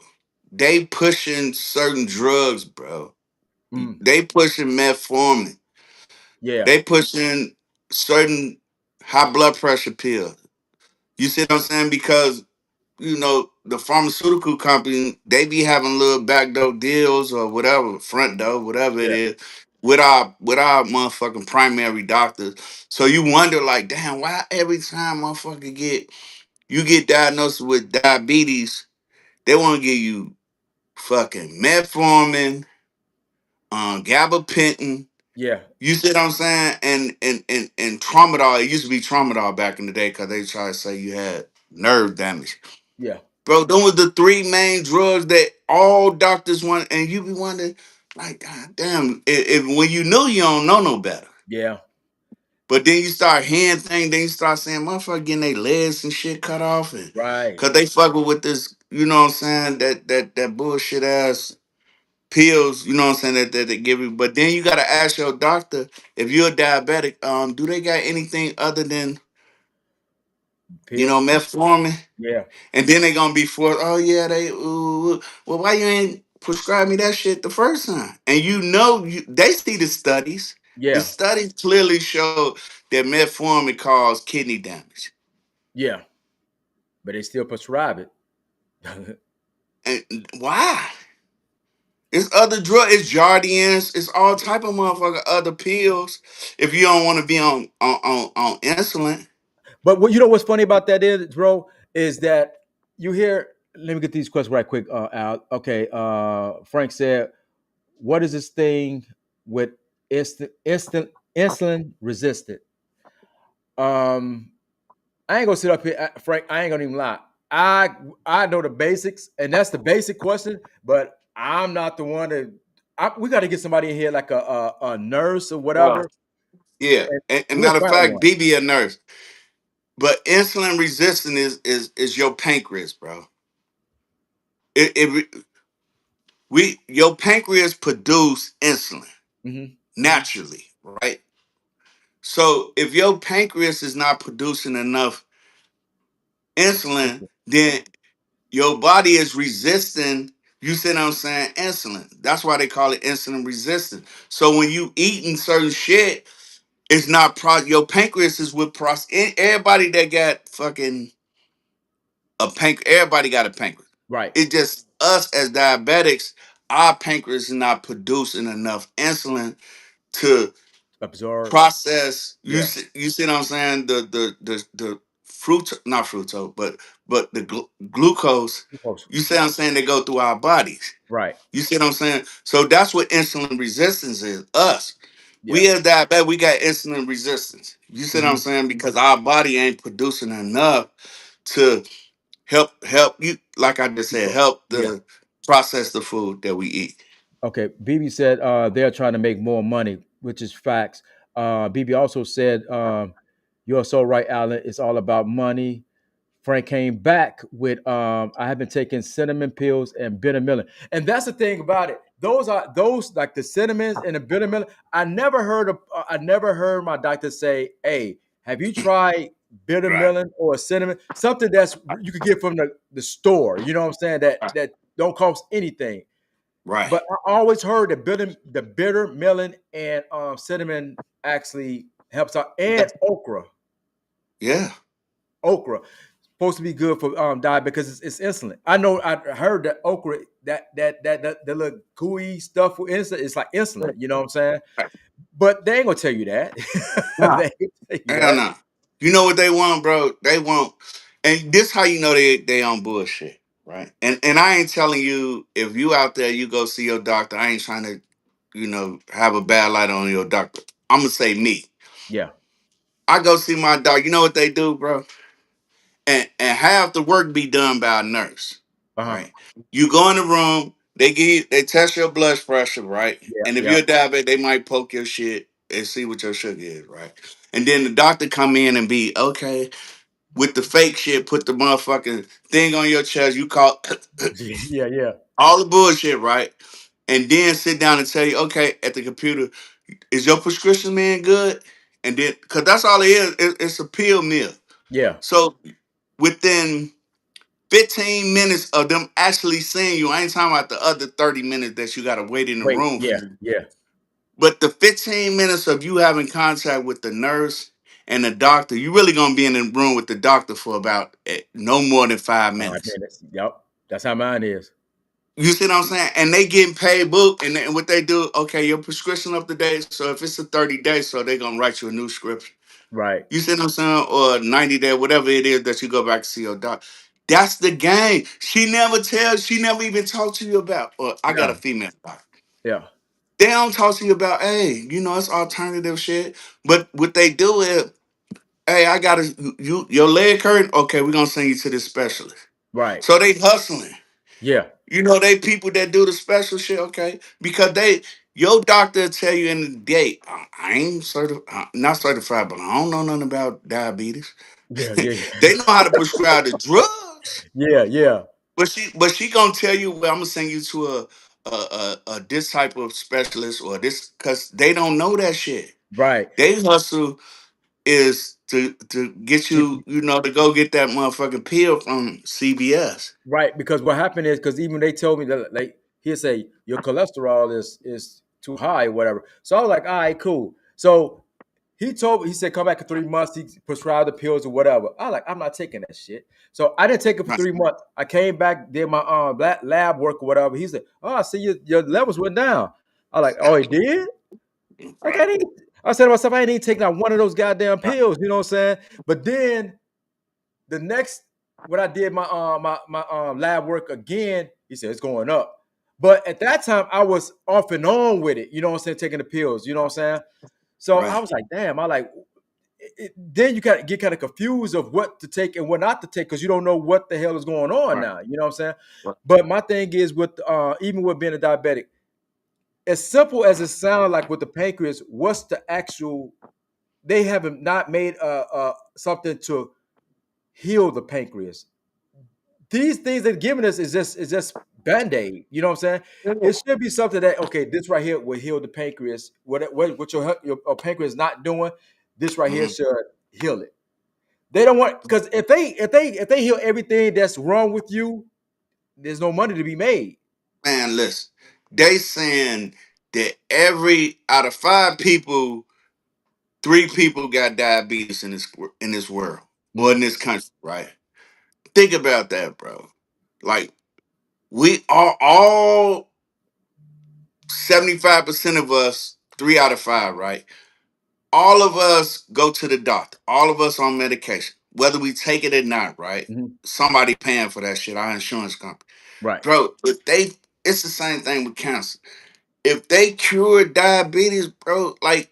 they pushing certain drugs, bro. Mm, They pushing metformin. yeah, They pushing certain high blood pressure pills. You see what I'm saying? Because the pharmaceutical company, they be having little backdoor deals or whatever, front door, whatever it yeah, is, with our motherfucking primary doctors. So you wonder, like, damn, why every time you get diagnosed with diabetes, they want to give you fucking metformin, gabapentin. yeah, You see what I'm saying? And tramadol. It used to be tramadol back in the day because they try to say you had nerve damage. yeah, Bro, those were the three main drugs that all doctors want, and you be wondering, like, God damn, if when you knew, you don't know no better. yeah. But then you start hearing things, then you start saying, motherfucker getting their legs and shit cut off, and Right. cause they fucking with this, you know what I'm saying, that bullshit ass pills, you know what I'm saying, that they give you. But then you gotta ask your doctor if you're a diabetic, do they got anything other than Pills. metformin? Yeah, And then they gonna be forced. Oh yeah, well, why you ain't prescribe me that shit the first time? And they see the studies. The yeah, studies clearly show that metformin cause kidney damage. yeah. But they still prescribe it. And why? It's other drug. It's Jardians. It's all type of motherfucker other pills. If you don't want to be on insulin, But what you know what's funny about that is, bro, is that you hear. Let me get these questions right quick, Al. Okay, Frank said, "What is this thing with instant insulin resistant?" Um, I ain't gonna sit up here, Frank. I ain't gonna even lie. I know the basics, and that's the basic question. But I'm not the one to. We got to get somebody in here like a nurse or uh, whatever, yeah. and And we'll matter of find fact, one. BB a nurse. But insulin resistant is your pancreas, bro. It your pancreas produce insulin Hmm. naturally, right? So if your pancreas is not producing enough insulin, then your body is resisting, you see what I'm saying, insulin. That's why they call it insulin resistant. So when you eating certain shit, it's not your pancreas is with everybody that got fucking everybody got a pancreas. Right. It's just us as diabetics, our pancreas is not producing enough insulin to Absorb. process. Yeah. You see what I'm saying? The fruit, not fructose, but the glucose. Glucose. You see what I'm saying? They go through our bodies. Right. You see what I'm saying? So that's what insulin resistance is. Us. Yeah. We as diabetic, we got insulin resistance. You see what I'm Hmm. saying? Because our body ain't producing enough to help you, like I just said, help Yeah. the process the food that we eat. Okay. BB said they're trying to make more money, which is facts. BB also said, "You're so right, Alan. It's all about money." Frank came back with I have been taking cinnamon pills and bitter melon. And that's the thing about it. Those like the cinnamons and the bitter melon. I never heard my doctor say, "Hey, have you tried bitter Right. melon or cinnamon? Something that's you could get from the store." You know what I'm saying? Right. That don't cost anything. Right. But I always heard that the bitter melon and cinnamon actually helps out, and Yeah. okra supposed to be good for diet because it's insulin. I know I heard that okra that the little gooey stuff for insulin, it's like insulin. You know what I'm saying? Right. But they ain't gonna tell you that. Nah. They ain't gonna tell you Hell that. no. You know what they want, bro? They want, and this how you know they on bullshit, right? And I ain't telling you if you out there, you go see your doctor. I ain't trying to, have a bad light on your doctor. I'm gonna say me. Yeah. I go see my doctor. You know what they do, bro? And have the work be done by a nurse, Uh huh. right? You go in the room, they test your blood pressure, right? Yeah. And if Yeah. you're a diabetic, they might poke your shit. and see what your sugar is, right? And then the doctor come in and be okay with the fake shit. Put the motherfucking thing on your chest. You call Yeah, yeah. all the bullshit, right? And then sit down and tell you, okay, at the computer, is your prescription man good? And then, cause that's all it is. It's a pill mill. Yeah. So within 15 minutes of them actually seeing you, I ain't talking about the other 30 minutes that you gotta wait in the Wait, room for yeah, them. yeah. But the 15 minutes of you having contact with the nurse and the doctor, you really gonna be in the room with the doctor for about no more than 5 minutes. Minutes. Yep. That's how mine is. You see what I'm saying? And they getting paid book, and what they do, okay, your prescription up to date. So if it's a 30 day, so they gonna write you a new script. Right. You see what I'm saying? Or 90 day, whatever it is that you go back to see your doctor. That's the game. She never even talked to you about. Or I got Yeah. a female doctor. Yeah. They don't talk to you about, hey, it's alternative shit. But what they do is, hey, I gotta your leg hurt. Okay, we're gonna send you to this specialist. Right. So they hustling. Yeah. They people that do the special shit, okay? Because your doctor will tell you in the day, I ain't not certified, but I don't know nothing about diabetes. Yeah. Yeah. They know how to prescribe the drugs, Yeah. Yeah. but she gonna tell you, well, I'm gonna send you to a this type of specialist or this, because they don't know that shit. Right. They hustle is to get She, you, to go get that motherfucking pill from CBS. right. Because what happened is because even they told me that like he'd say your cholesterol is too high or whatever. So I was like, all right, cool. So he said come back in 3 months. He prescribed the pills or whatever. I like I'm not taking that shit. So I didn't take it for Right. 3 months. I came back, did my lab work or whatever. He said, oh, I see your levels went down. I like, oh, he did. Like Right. I said to myself, I ain't even taking out one of those goddamn pills. You know what I'm saying? But then the next when I did my lab work again, he said it's going up. But at that time, I was off and on with it. You know what I'm saying? Taking the pills. You know what I'm saying? So I Right. was like, damn. I like. Then you get kind of confused of what to take and what not to take because you don't know what the hell is going on Right. now. You know what I'm saying? Right. But my thing is with even with being a diabetic, as simple as it sounds like with the pancreas, what's the actual? They haven't not made something to heal the pancreas. These things they're giving us is just band-aid. You know what I'm saying? It should be something that okay, this right here will heal the pancreas. What your pancreas not doing, this right here Mhm. should heal it. They don't want because if they heal everything that's wrong with you, there's no money to be made. Man, listen. They saying that every out of 5 people, 3 people got diabetes in this world or in Mhm, this country, right? Think about that, bro. Like we are all 75% of us, 3 out of 5, right? All of us go to the doctor. All of us on medication, whether we take it or not, right? mhm. Somebody paying for that shit. Our insurance company, Right. bro. It's the same thing with cancer. If they cure diabetes, bro, like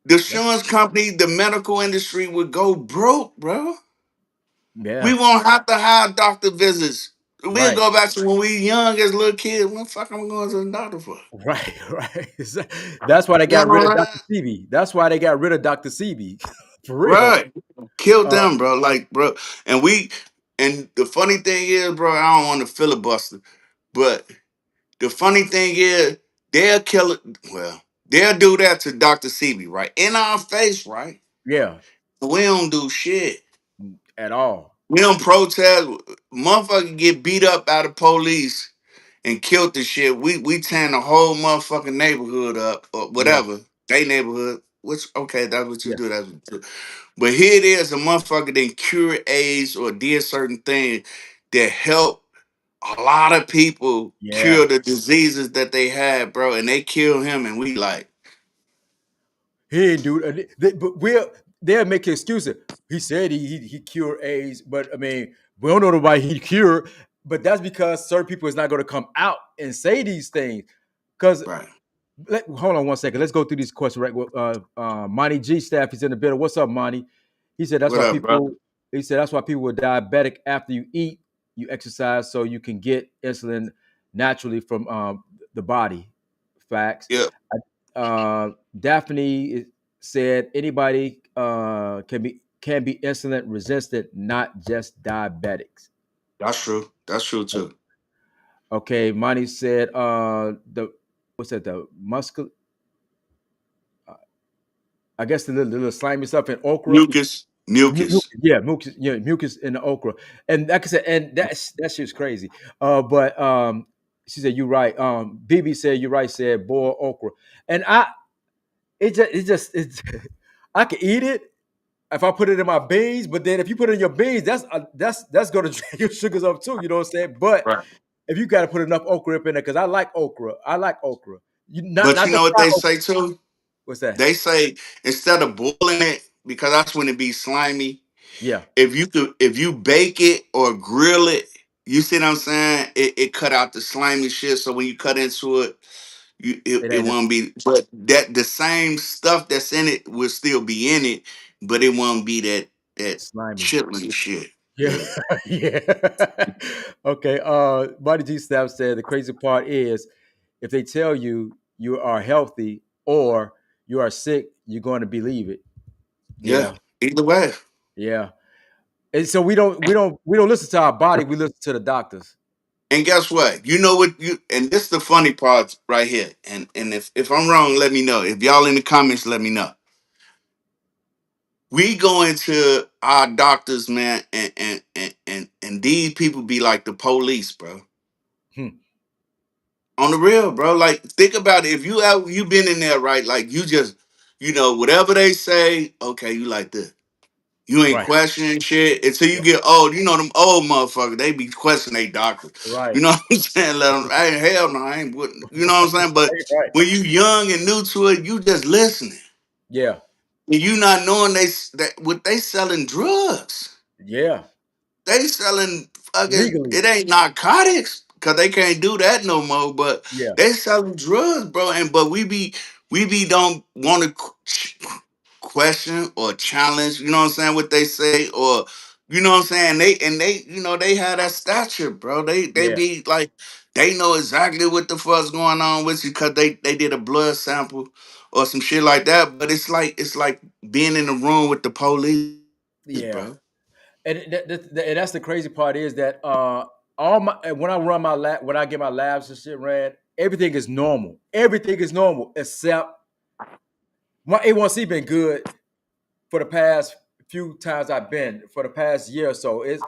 the That's insurance company, the medical industry would go broke, bro. We yeah. won't have to have doctor visits. We'll Right. go back to when we young as little kids. What the fuck am I going to the doctor for? Right. Right. That's why they You know got rid of what I'm Dr. saying? Sebi. That's why they got rid of Dr. Sebi. For real. Right. Kill Uh, them, bro. Like, bro. And the funny thing is, bro, I don't want to filibuster, but the funny thing is, they'll kill it. Well, they'll do that to Dr. CB, right? In our face, right? yeah. We don't do shit. At all. We don't protest. Motherfucker get beat up by the police and killed the shit. We tearing the whole motherfucking neighborhood up or Yeah. whatever. They neighborhood. Which okay, that's what you Yeah. do. That's what you do. But here it is, a motherfucker that cure AIDS or did certain things that help a lot of people Yeah. cure the diseases that they had, bro. And they kill him, and we like, He ain't do but they'll make excuses. He said he cured AIDS, but I mean, we don't know nobody he cured. But that's because certain people is not going to come out and say these things. Because right. hold on one second. Let's go through these questions. Right, Monty G staff is in the building. What's up, Monty? He said that's What why up, brother? people. He said that's why people are diabetic after you eat, you exercise, so you can get insulin naturally from the body. Facts. Yeah. Daphne said anybody can be insulin resistant, not just diabetics. That's true. That's true too. Okay, Monty said the what's that, the muscle, I guess the little slimy stuff in okra. Mucus. Mucus. Yeah, mucus in the okra, and like I said, and that shit's crazy. But she said you're right. BB said you're right. Said boil okra, and it's I can eat it if I put it in my beans. But then if you put it in your beans, that's going to drag your sugars up too. You know what I'm saying? But Right. if you got to put enough okra up in there, because I like okra. I like okra. You But not you the know what fried they okra. say too? What's that? They say instead of boiling it, because that's when it be slimy. Yeah, If you bake it or grill it, you see what I'm saying? It cut out the slimy shit. So when you cut into it, it it ain't won't be. But that the same stuff that's in it will still be in it, but it won't be that slimy. chitlin shit. Yeah, Yeah. yeah. Okay. Marty G. Snap said the crazy part is if they tell you you are healthy or you are sick, you're going to believe it. Yeah. Yeah, Either way. yeah. And so we don't listen to our body. We listen to the doctors. And guess what? You know what you and this is the funny part right here. And if I'm wrong, let me know. If y'all in the comments, let me know. We go into our doctors, man, and these people be like the police, bro. Hmm. On the real, bro. Like, think about it. If you been in there, right? Like, you just, whatever they say, okay, you like this. You ain't Right. questioning shit until you get old. You know them old motherfuckers. They be questioning their doctor. You Right. know what I'm saying? Let them. Hey, hell no, I ain't. You know what I'm saying? But Right. when you young and new to it, you just listening. Yeah. And you not knowing that what they selling drugs. Yeah. They selling fucking. Legally. It ain't narcotics because they can't do that no more. But Yeah. they selling drugs, bro. And but we be don't want to question or challenge. You know what I'm saying? What they say or you know what I'm saying? They they have that stature, bro. They Yeah. be like they know exactly what the fuck's going on with you because they did a blood sample or some shit like that. But it's like being in the room with the police, Yeah. bro. And that's the crazy part is that all my when I run my lab when I get my labs and shit ran, everything is normal. Everything is normal except my A1C been good for the past few times I've been for the past year or so. It's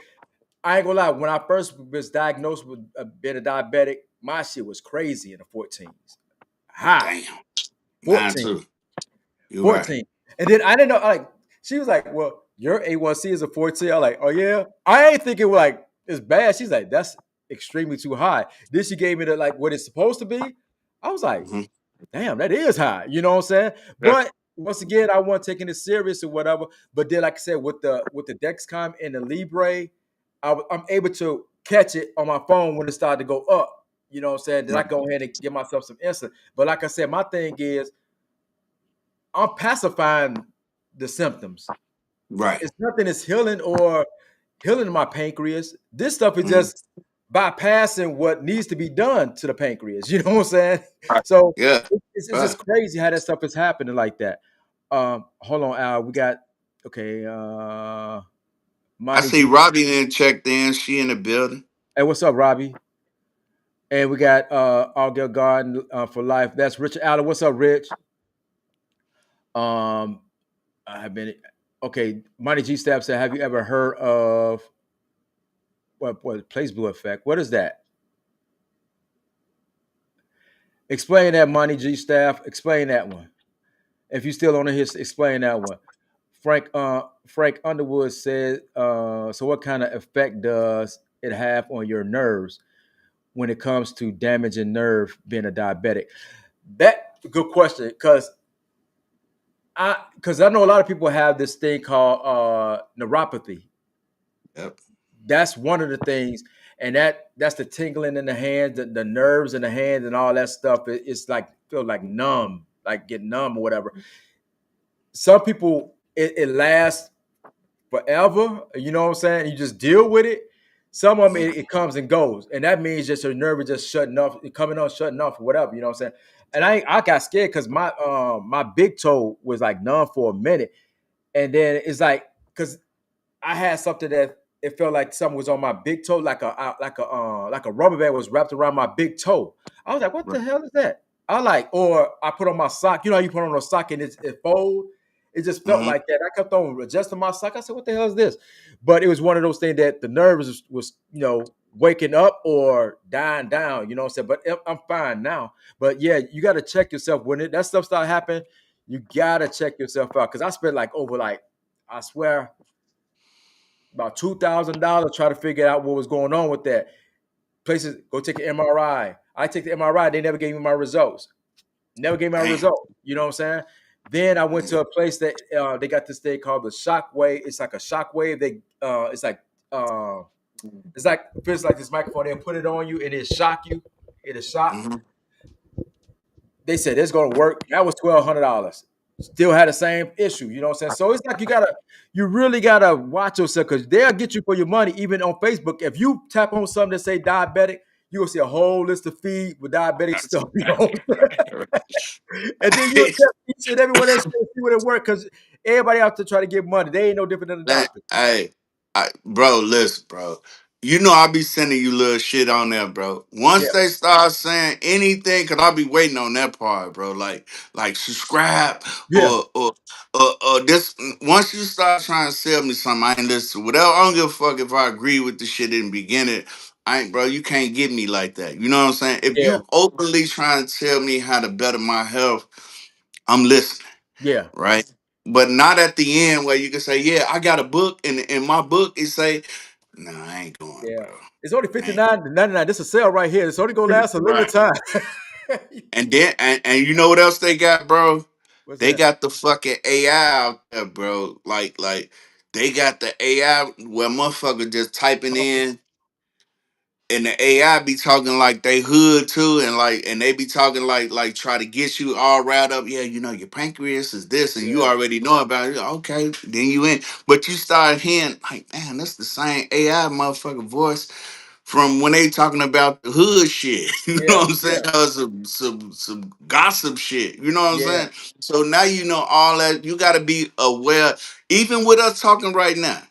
I ain't gonna lie. When I first was diagnosed with being a diabetic, my shit was crazy in the 14s. High Damn, mine 14. too. You're right. 14. And then I didn't know, like, she was like, well, your A1C is a 14. I'm like, oh, yeah. I ain't thinking like it's bad. She's like, that's extremely too high. Then she gave me the like what it's supposed to be. I was like, Mhm. damn, that is high. You know what I'm saying? Yeah. But once again, I wasn't taking it serious or whatever. But then, like I said, with the Dexcom and the Libre, I'm able to catch it on my phone when it started to go up. You know what I'm saying? Then I Right. go ahead and give myself some insulin. But like I said, my thing is I'm pacifying the symptoms. Right. It's nothing is healing or healing my pancreas. This stuff is Mhm. just bypassing what needs to be done to the pancreas. You know what I'm saying? Right. So Yeah. it's Right. just crazy how that stuff is happening like that. Hold on, Al. We got okay. I Monty see G. Robbie then checked in. She in the building. Hey, what's up, Robbie? And we got Argyle Garden for life. That's Richard Allen. What's up, Rich? Um, I have been okay. Monty G. Staff said, "Have you ever heard of what place blue effect? What is that? Explain that, Monty G. Staff. Explain that one. If you still on here, explain that one." Frank Underwood said, "So what kind of effect does it have on your nerves when it comes to damaging nerve being a diabetic?" That good question because I know a lot of people have this thing called neuropathy. Yep. That's one of the things, and that's the tingling in the hands, the nerves in the hands, and all that stuff. It's like feel like numb, like get numb or whatever. Some people it lasts forever. You know what I'm saying? You just deal with it. Some of them Mhm. it comes and goes, and that means just your nerve is just shutting off, it coming on, shutting off, or whatever. You know what I'm saying? and I got scared because my big toe was like numb for a minute, and then it's because I had something that it felt like something was on my big toe, like a rubber band was wrapped around my big toe. I was like, "What the Right. hell is that?" or I put on my sock. You know, how you put on a sock and it fold. It just felt Mm-hmm. like that. I kept on adjusting my sock. I said, "What the hell is this?" But it was one of those things that the nerves was waking up or dying down. You know what I'm saying? But I'm fine now. But yeah, you got to check yourself when that stuff start happening. You gotta check yourself out because I spent like over like I swear about $2,000 trying to figure out what was going on with that. Places go take an MRI. I take the MRI. They never gave me my results. Never gave me my Damn. result. You know what I'm saying? Then I went Yeah. to a place that they got this thing called the shock wave. It's like a shock wave. Uh, it's like feels like this microphone. They'll put it on you and it shock you. It'll shock. Mm-hmm. They said it's gonna work. That was $1,200. Still had the same issue. You know what I'm saying? So it's like you really gotta watch yourself because they'll get you for your money. Even on Facebook, if you tap on something that say diabetic, you will see a whole list of feed with diabetic stuff. You know, and then you'll tap each and every one of them shit and see what it work because everybody out there try to get money. They ain't no different than the That, doctor. hey, bro, listen, bro. You know I be sending you little shit on there, bro. Once Yeah, they start saying anything, cause I be waiting on that part, bro. Like subscribe yeah, or this. Once you start trying to sell me something, I ain't listen to whatever. I don't give a fuck if I agree with the shit in the beginning. I ain't, bro. You can't get me like that. You know what I'm saying? If yeah, you openly trying to tell me how to better my health, I'm listening, yeah, right? But not at the end where you can say, "Yeah, I got a book," and in my book it say, "No, I ain't going, yeah. bro." It's only I ain't. 59.99. This is a sale right here. It's only gonna last a limited Right. time. And then and you know what else they got, bro? What's They that? got the fucking AI out there, bro. Like they got the AI where motherfucker just typing Oh, in and the AI be talking like they hood too, and they be talking like try to get you all riled up. Yeah, you know your pancreas is this, and you yeah, already know about it. Okay, then you in, but you start hearing like, man, that's the same AI motherfucker voice from when they talking about the hood shit. You know yeah, what I'm saying? yeah, Some gossip shit. You know what I'm yeah, saying? So now you know all that. You got to be aware. Even with us talking right now,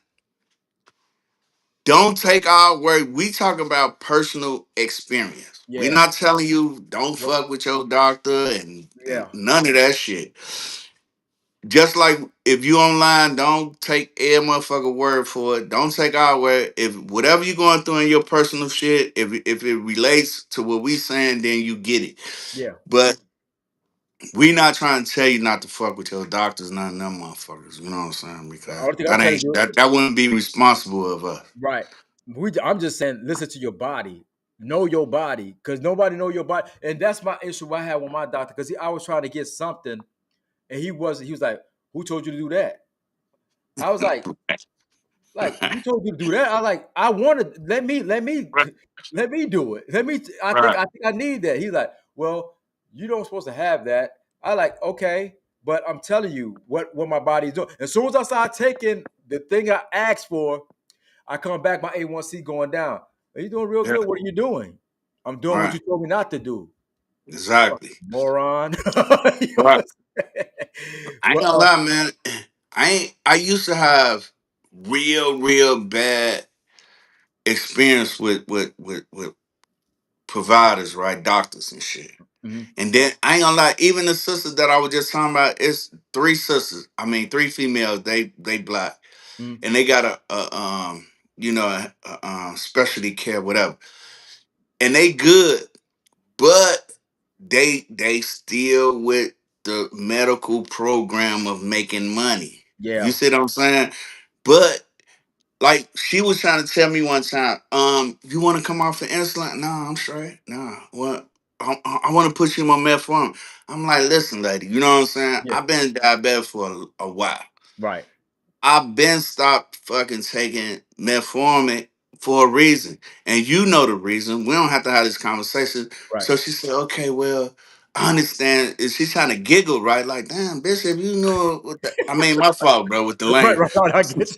don't take our word. We talking about personal experience. We're yeah. not telling you don't Nope. fuck with your doctor and Yeah, none of that shit. Just like if you online, don't take every motherfucker word for it. Don't take our word. If whatever you're going through in your personal shit, if it relates to what we saying, then you get it. yeah. But we not trying to tell you not to fuck with your doctors, none of them motherfuckers. You know what I'm saying? The Because only thing I'm that telling ain't you, that wouldn't be responsible of us. right? I'm just saying, listen to your body, know your body, because nobody know your body, and that's my issue I had with my doctor. Because I was trying to get something, and he wasn't. He was like, "Who told you to do that?" I was like, who told you to do that? I wanted Right. let me do it. Right. I think I need that. He's like, well, you don't supposed to have that. I like, okay, but I'm telling you what my body's doing. As soon as I start taking the thing I asked for, I come back, my A1C going down. Are you doing real Yeah. good? What are you doing? I'm doing what Right. you told me not to do. Exactly. Fucking moron. You know Right. what I'm saying? I ain't But gonna lie, man. I used to have real bad experience with providers, right? Doctors and shit. mhm, And then I ain't gonna lie, even the sisters that I was just talking about, it's three sisters. I mean, three females. They black, mhm. and they got specialty care, whatever, and they good, but they still with the medical program of making money. You Yeah, see what I'm saying? But like she was trying to tell me one time, you want to come off of insulin? No, I'm straight. No, what? I want to put you on metformin. I'm like, listen, lady, you know what I'm saying? yeah, I've been diabetic for a while. right, I've been stopped fucking taking metformin for a reason. And you know the reason. We don't have to have this conversation. right. So she said, okay, well, I understand. And she's trying to giggle, right? Like, damn, Bishop, you know what the I mean, my fault, bro, with the Right, language. right, I get you.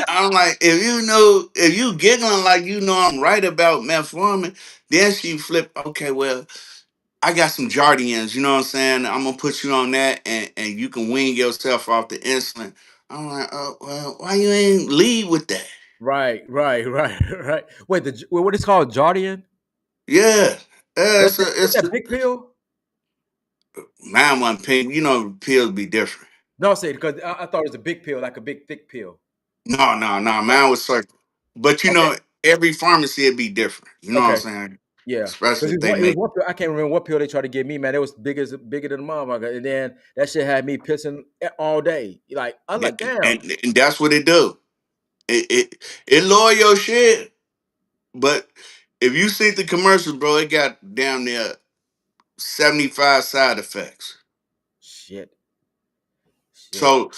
I'm like, if you giggling like you know I'm right about metformin, then she flipped, okay, well, I got some Jardians, you know what I'm saying? I'm gonna put you on that, and you can wean yourself off the insulin. I'm like, oh well, why you ain't lead with that? Right, right, right, right. Wait, what is called Jardian? Yeah, That's it's that, a, that's it's that a, big pill. mine one pink. You know, pills be different. No, say because I thought it was a big pill, like a big thick pill. No, mine was circle. But you Okay, know, every pharmacy would be different. You know what I'm okay, saying? yeah. Because Especially if they it was make. one pill. I can't remember what pill they tried to give me, man. It was bigger than the motherfucker, and then that shit had me pissing all day. Like I'm Yeah, like, damn. and that's what it do. It lower your shit, but if you see the commercials, bro, it got damn near 75 side effects. Shit, shit. So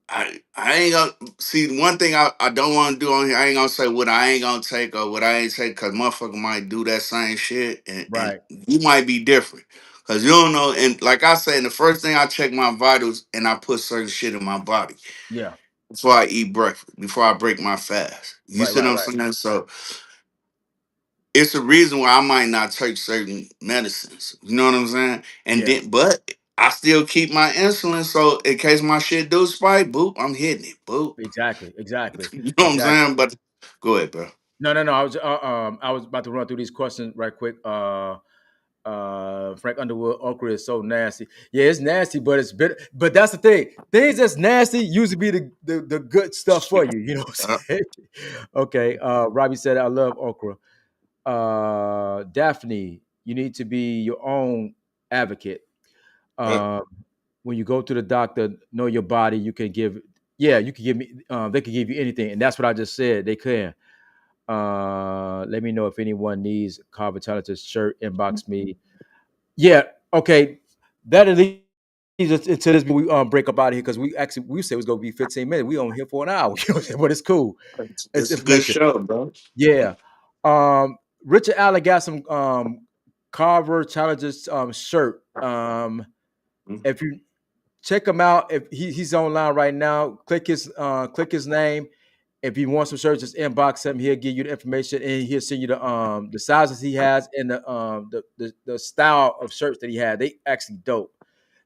I ain't gonna see one thing I don't want to do on here. I ain't gonna say what I ain't gonna take or what I ain't take because motherfucker might do that same shit and Right. you might be different because you don't know. And like I say, the first thing I check my vitals and I put certain shit in my body Yeah. before I eat breakfast, before I break my fast. You Right. see what Right. I'm Right. saying? So it's a reason why I might not take certain medicines. You know what I'm saying? And Yeah. then, but I still keep my insulin, so in case my shit do spike, boop, I'm hitting it, boop. Exactly. Exactly. You know what I'm Exactly. saying? But go ahead, bro. No, no, no. I was about to run through these questions right quick. Frank Underwood, okra is so nasty. Yeah, it's nasty, but it's bitter. But that's the thing. Things that's nasty usually be the good stuff for you. You know what Uh, I'm saying? Okay. Robbie said, I love okra. Daphne, you need to be your own advocate. uh, Um, when you go to the doctor, know your body. You can give, yeah, you can give me. They can give you anything, and that's what I just said. They can. Let me know if anyone needs Carver Talented shirt. Inbox me. Yeah, okay. That leads us into this. We break up out of here because we said it was gonna be 15 minutes. We only here for an hour, you know what I'm saying? But it's cool. It's it's a good information. show, bro. Yeah. Richard Allen got some Carver Challenges shirt. If you check him out, if he's online right now, click his name. If you want some shirts, just inbox him. He'll give you the information and he'll send you the sizes he has and the style of shirts that he had. They actually dope.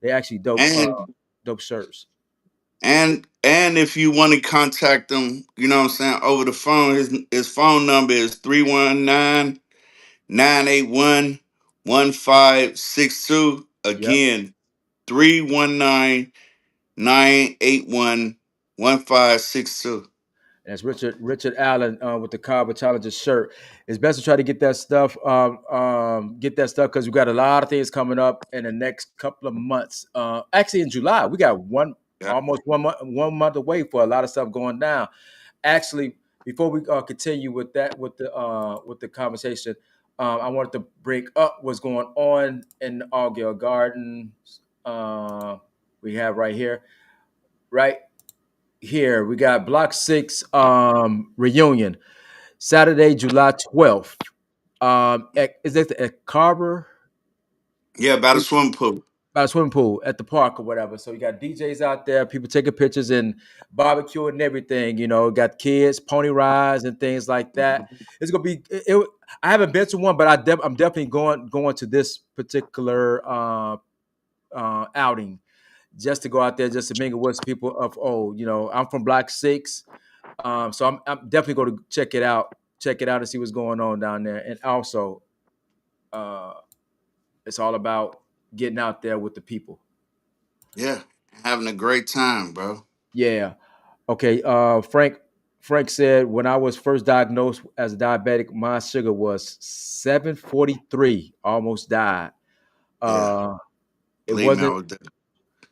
They actually And dope shirts. and if you want to contact him, you know what I'm saying, over the phone, his phone number is 319-981-1562. Yep. Again, 319-981-1562. That's Richard Allen with the Carver Challenges shirt. It's best to try to get that stuff because we got a lot of things coming up in the next couple of months. Actually, in July, we got Yeah. almost 1 month away for a lot of stuff going down. Actually, before we continue with that with the conversation, I wanted to break up what's going on in the Augier Gardens. We have right here. We got Block 6 reunion Saturday, July 12th. Is it at Carver? Yeah, about a swimming pool. By the swimming pool at the park or whatever. So you got DJs out there, people taking pictures and barbecue and everything. You know, got kids, pony rides and things like that. It's gonna be. I haven't been to one, but I'm definitely going to this particular outing just to go out there, just to mingle with people of old. You know, I'm from Block 6, so I'm definitely going to check it out and see what's going on down there. And also, uh, it's all about getting out there with the people. Yeah, having a great time, bro. Yeah. Okay. Frank said when I was first diagnosed as a diabetic, my sugar was 743. Almost died. Yeah, Uh, it believe me, I wasn't. was there.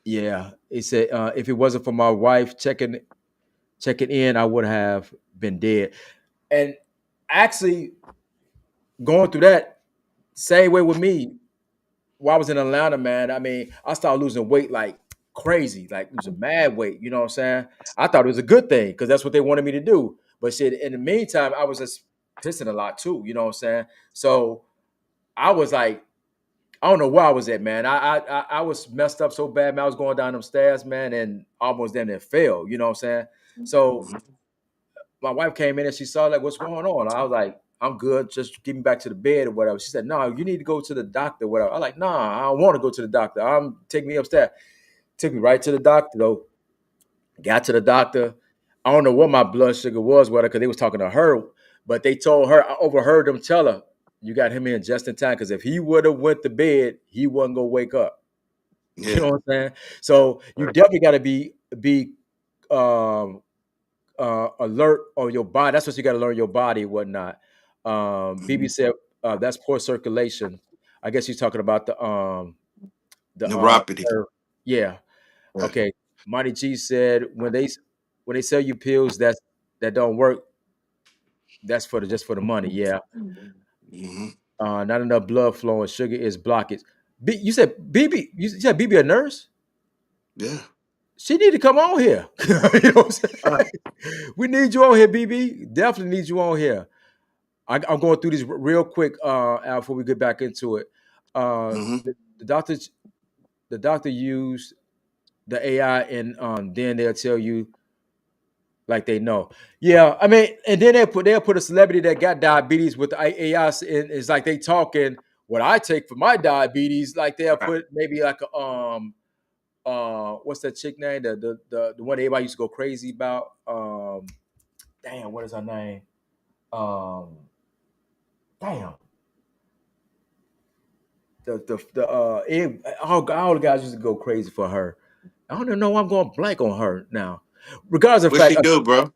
Yeah. He said if it wasn't for my wife checking in, I would have been dead. And actually, going through that same way with me while I was in Atlanta, man. I mean, I started losing weight like crazy, like losing mad weight. You know what I'm saying? I thought it was a good thing because that's what they wanted me to do. But shit, in the meantime, I was just pissing a lot too. You know what I'm saying? So I was like, I don't know where I was at, man. I was messed up so bad, man. I was going down them stairs, man, and almost then it fell. You know what I'm saying? So Mhm. my wife came in and she saw like what's going on. I was like, I'm good. Just get me back to the bed or whatever. She said, no, you need to go to the doctor or whatever. I'm like, nah, I don't want to go to the doctor. Take me upstairs. Took me right to the doctor though. Got to the doctor. I don't know what my blood sugar was, whether because they was talking to her, but they told her, I overheard them tell her, you got him in just in time. Because if he would have went to bed, he wasn't gonna wake up. You Yeah. know what I'm saying? So you definitely gotta be um alert on your body. That's what you got to learn your body and whatnot. BB Mhm. said that's poor circulation. I guess he's talking about the Neuropathy. nerve. Yeah. Right. Okay. Monty G said when they sell you pills that don't work, that's for the just for the money. Yeah. Hmm. Not enough blood flowing. Sugar is blockage. You said BB. You said BB a nurse. Yeah. She need to come on here. You know what I'm Right. saying? We need you on here, BB. Definitely need you on here. I'm going through these real quick, Al, before we get back into it. Uh, Hmm. the doctor used the AI, and then they'll tell you like they know. Yeah, I mean, and then they'll put a celebrity that got diabetes with the AI, and it's like they talking what I take for my diabetes. Like they'll Right. put maybe like a what's that chick name? The one everybody used to go crazy about. Damn, what is her name? Um, damn. All the guys used to go crazy for her. I don't even know why I'm going blank on her now. Regardless of the What she fact, do, bro?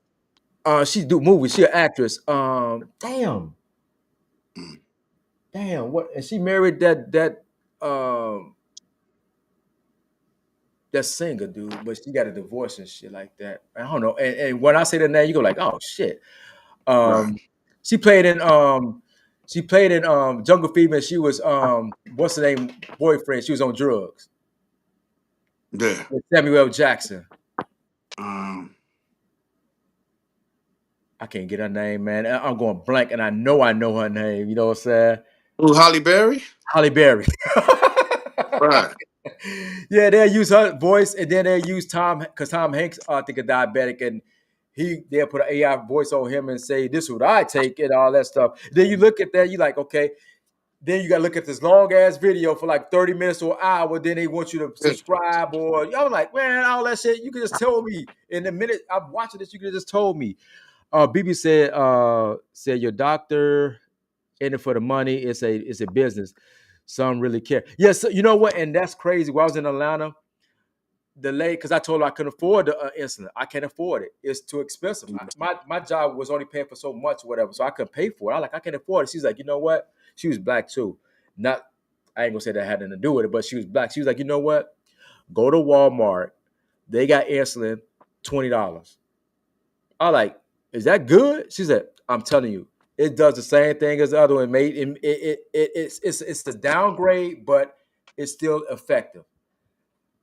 she do movies. She an actress. Damn, Mm. damn. What? And she married um that singer dude, but she got a divorce and shit like that. I don't know. And when I say the name, you go like, oh shit. Right. Um, she played in Jungle Fever. And she was what's the name boyfriend? She was on drugs Yeah. with Samuel L. Jackson. Um. I can't get her name, man. I'm going blank, and I know her name. You know what I'm saying? Who? Holly Berry. Holly Berry. Right. Yeah, they'll use her voice, and then they'll use Tom because Tom Hanks, I think, is diabetic, and they'll put an AI voice on him and say, "This is what I take," and all that stuff. Then you look at that, you like, okay. Then you got to look at this long ass video for like 30 minutes or an hour. Then they want you to Yeah. subscribe, or I'm like, man, all that shit. You could just tell me in the minute I'm watching this. You could have just told me. BB said your doctor in it for the money. It's a business. Some really care. Yes, you know what? And that's crazy. When I was in Atlanta, the lady, because I told her I couldn't afford the insulin. I can't afford it. It's too expensive. My job was only paying for so much, or whatever, so I couldn't pay for it. I can't afford it. She's like, you know what? She was black too. Not, I ain't gonna say that had nothing to do with it, but she was black. She was like, you know what? Go to Walmart. They got insulin, $20. I like, is that good? She said, I'm telling you, it does the same thing as the other one. It's the downgrade, but it's still effective.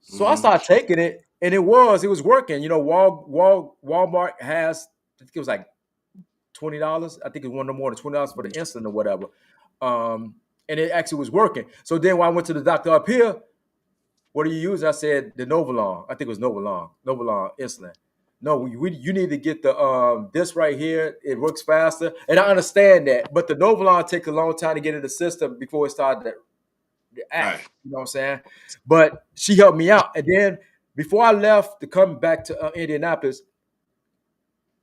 So I Hmm. started taking it, and it was working. You know, Walmart has, I think it was like $20. I think it was no more than $20 for the insulin or whatever. And it actually was working. So then when I went to the doctor up here, what do you use? I said the Novolon. I think it was Novolon insulin. No, you need to get the this right here. It works faster, and I understand that. But the Novolon takes a long time to get in the system before it started to act. Right. You know what I'm saying? But she helped me out, and then before I left to come back to Indianapolis,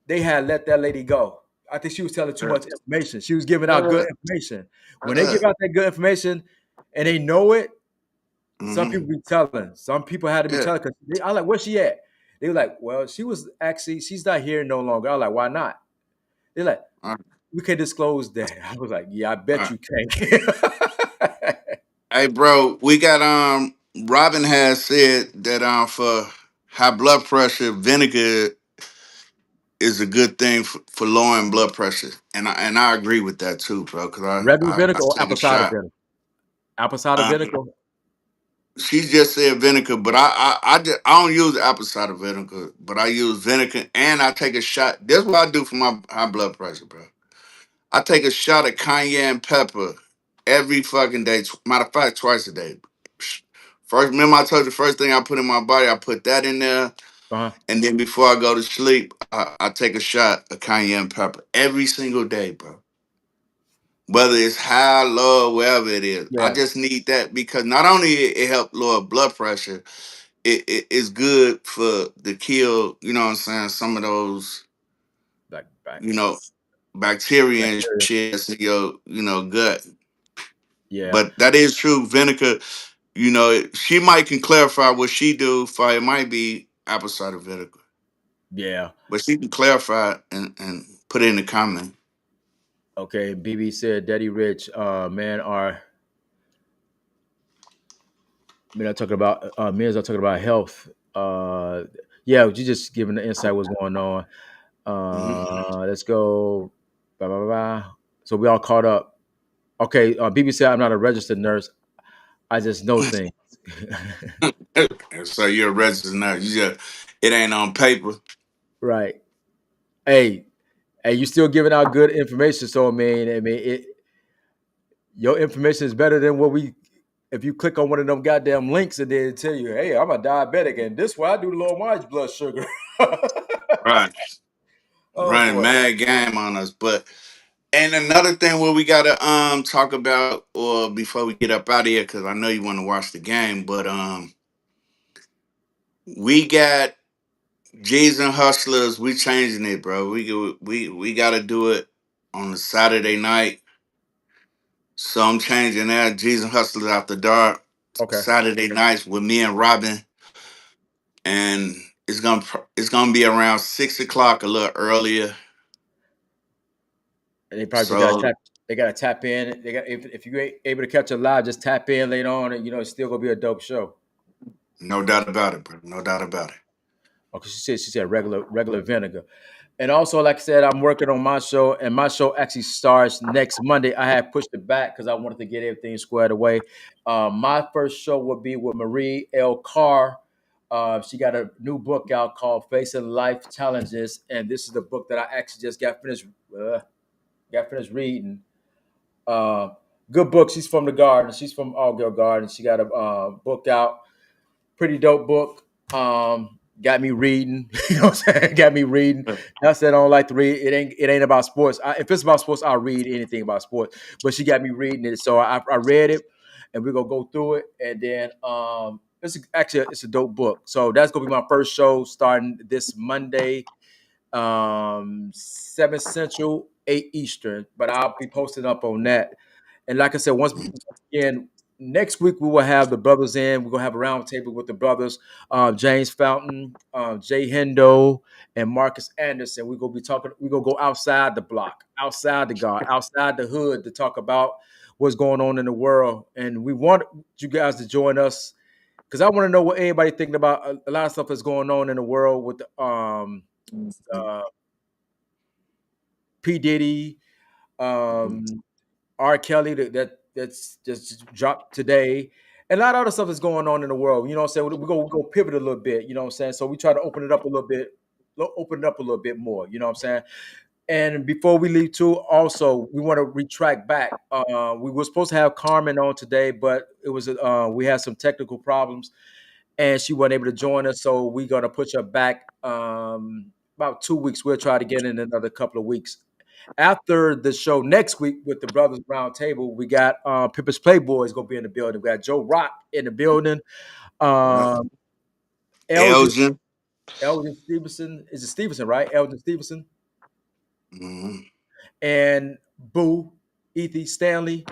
they had let that lady go. I think she was telling too Right. much information. She was giving out good Uh, information. When they give out that good information and they know it, some hmm. people be telling. Some people had to be Yeah. telling. Cause I like, where's she at? They were like, well, she's not here no longer. I was like, why not? They're like, All we can disclose that. I was like, yeah, I bet right. you can. Hey, bro, we got Robin has said that for high blood pressure, vinegar is a good thing for lowering blood pressure, and I agree with that too, bro. Because Regular I vinegar or take a apple cider shot. vinegar? Apple cider Um, vinegar. she just said vinegar, but I don't use apple cider vinegar, but I use vinegar and I take a shot. That's what I do for my high blood pressure, bro. I take a shot of cayenne pepper every fucking day. Matter of fact, twice a day. First, remember I told you the first thing I put in my body, I put that in there. Uh-huh. And then before I go to sleep, I take a shot of cayenne pepper every single day, bro. whether it's high, low, wherever it is. I Yeah, just need that because not only it help lower blood pressure, it is good for the kill. You know what I'm saying? Some of those, back you know, bacteria and bacteria. shit that's in your, gut. Yeah, But that is true. Vinegar, she might can clarify what she do for it might be apple cider vinegar. yeah. But she can clarify and put it in the comment. Okay, BB said, "Daddy Rich, man, are men are talking about men are talking about health. Yeah, you just giving the insight what's going on. Mhm. Let's go. Blah, blah, blah, blah. So we all caught up. Okay, BB said, I'm not a registered nurse. I just know things. So you're a registered nurse. It ain't on paper. Right. Hey, hey, you still giving out good information. So your information is better than what we. If you click on one of them goddamn links and then tell you, "Hey, I'm a diabetic and this way I do lower my blood sugar." Right. Oh Running boy. mad game on us. But and another thing what we gotta talk about or before we get up out of here, because I know you want to watch the game, but we got G's and Hustlers, we changing it, bro. We gotta do it on a Saturday night. So I'm changing that. G's and Hustlers after dark. Okay. Saturday nights with me and Robin. And it's gonna be around 6 o'clock, a little earlier. And they probably just got to So tap. They got to tap in. They got if you ain't able to catch it live, just tap in later on, and it's still gonna be a dope show. no doubt about it, bro. No doubt about it. Okay, she said regular vinegar. And also, like I said, I'm working on my show, and my show actually starts next Monday. I had pushed it back because I wanted to get everything squared away. My first show will be with Marie L. Carr. She got a new book out called "Facing Life Challenges," and this is the book that I actually just got finished reading. Uh, Good book. She's from the Garden. She's from All Girl Garden. She got a book out. Pretty dope book. Got me reading. You know what I'm saying? Got me reading. I said I don't like to read. It ain't about sports. If it's about sports, I'll read anything about sports. But she got me reading it, so I read it, and we're gonna go through it, and then it's a dope book. So that's gonna be my first show starting this Monday, 7 Central, 8 Eastern. But I'll be posting up on that. And like I said, once again, next week we will have the brothers in. We're gonna have a round table with the brothers, James Fountain, Jay Hendo, and Marcus Anderson. We're gonna be talking. We're gonna go outside the block, outside the guard, outside the hood to talk about what's going on in the world. And we want you guys to join us because I want to know what everybody thinking about a lot of stuff that's going on in the world with the, uh, P Diddy, um, R. Kelly that's just dropped today, and a lot of other stuff is going on in the world. You know what I'm saying? We go pivot a little bit. You know what I'm saying? So we try to open it up a little bit, more. You know what I'm saying? And before we leave too, also we want to retract back. We were supposed to have Carmen on today, but it was we had some technical problems, and she wasn't able to join us. So we're gonna push her back about 2 weeks. We'll try to get in another couple of weeks after the show next week with the Brothers Round Table. We got Pippin's Playboy is gonna be in the building. We got Joe Rock in the building. Yeah. Um, Elgin, Elgin. Elgin Stevenson, is it Stevenson, right? Elgin Stevenson Mhm. and Boo Ethy Stanley.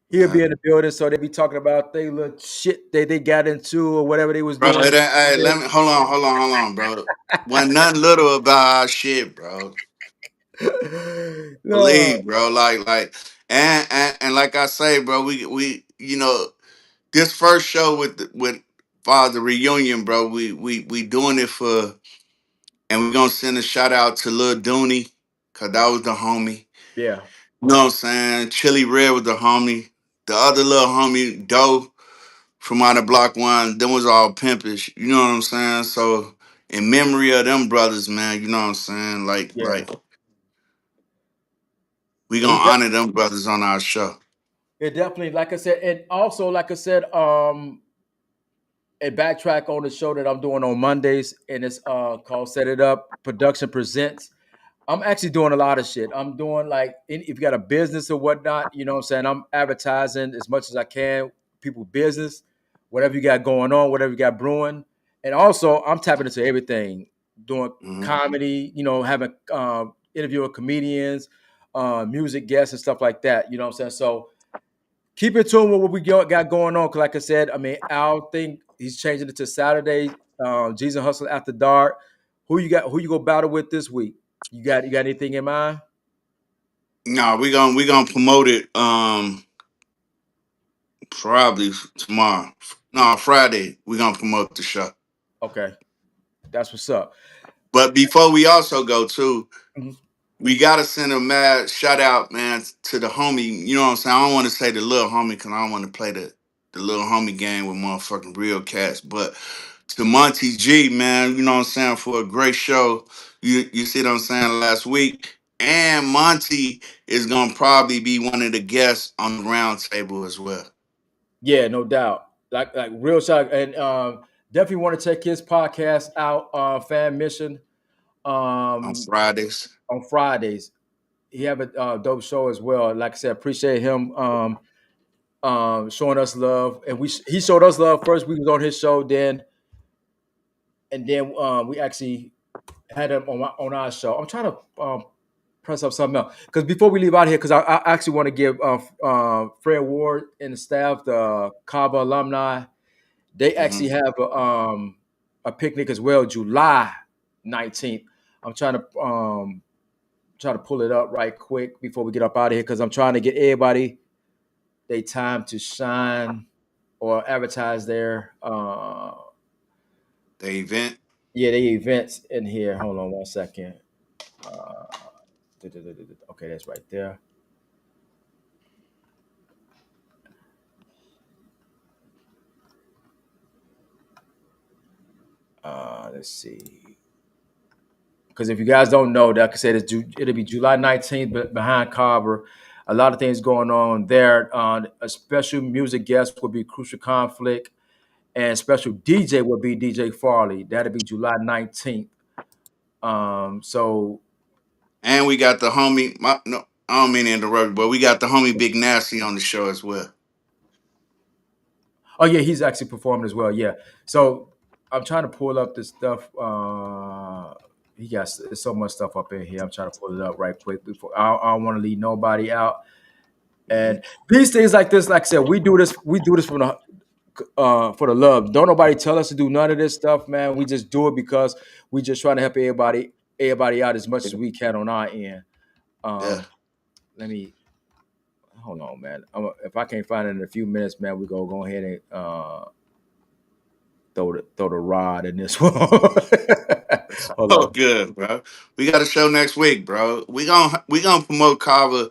He'll Yeah. be in the building, so they be talking about they little shit they got into or whatever they was Bro, doing. hey, let me hold on, bro. Wasn't nothing little about our shit, bro. No, Believe, bro. Like, and like I say, bro, we this first show with Father Reunion, bro. We doing it for, and we gonna send a shout out to Lil Dooney, cause that was the homie. yeah, You know what I'm saying? Chili Red was the homie. The other little homie, Doe from out of Block One, them was all pimpish. You know what I'm saying? So in memory of them brothers, man, you know what I'm saying? yeah. We We gonna honor them brothers on our show. it definitely, like I said, and also like I said, a backtrack on the show that I'm doing on Mondays, and it's called Set It Up Production Presents. I'm actually doing a lot of shit. I'm doing like if you got a business or whatnot, you know what I'm saying? I'm advertising as much as I can, people business, whatever you got going on, whatever you got brewing. And also I'm tapping into everything, doing Hmm. comedy, you know, having interviewing comedians, music guests and stuff like that. You know what I'm saying? So keep in tune with what we got going on. Cause like I said, I mean, Al think he's changing it to Saturday, Jesus Hustle After Dark. Who you go battle with this week? You got anything in mind? No, we gonna promote it probably tomorrow. No, Friday. We're gonna promote the show. Okay, that's what's up. But before we also go too, Mhm. we gotta send a mad shout out, man, to the homie. You know what I'm saying? I don't want to say the little homie because I don't want to play the little homie game with motherfucking real cats. But to Monty G, man, you know what I'm saying, for a great show. You see what I'm saying last week. And Monty is gonna probably be one of the guests on the round table as well Yeah, no doubt. Like real shock, and definitely want to check his podcast out. Fan Mission on um, Fridays. on Fridays. He have a dope show as well. Like I said, appreciate him showing us love, and he showed us love first. We was on his show, then we actually had him on our show. I'm trying to press up something else because before we leave out here, because I actually want to give Fred Ward and the staff, the Kava alumni, they Hmm. actually have a picnic as well, July 19th. I'm trying to pull it up right quick before we get up out of here because I'm trying to get everybody they time to shine or advertise their The event. yeah, they events in here. Hold on one second. Uh, okay, that's right there. Let's see. Because if you guys don't know, like I said, it'll be July 19th behind Carver. A lot of things going on there. A special music guest will be Crucial Conflict, and special DJ will be DJ Farley. That'll be July 19th. So And we got the homie. No, I don't mean to interrupt you, but we got the homie Big Nasty on the show as well. oh yeah, he's actually performing as well. Yeah. So I'm trying to pull up this stuff. He got so much stuff up in here. I'm trying to pull it up right quick before I don't want to leave nobody out. Hmm. And these things like this, like I said, we do this. We do this for the love. Don't nobody tell us to do none of this stuff, man. We just do it because we just trying to help everybody out as much as we can on our end. Yeah. Um, let me hold on, man. If I can't find it in a few minutes, man, we go ahead and throw the rod in this one. Hold Oh, on. good, bro. We got a show next week, bro. We gonna promote Carver.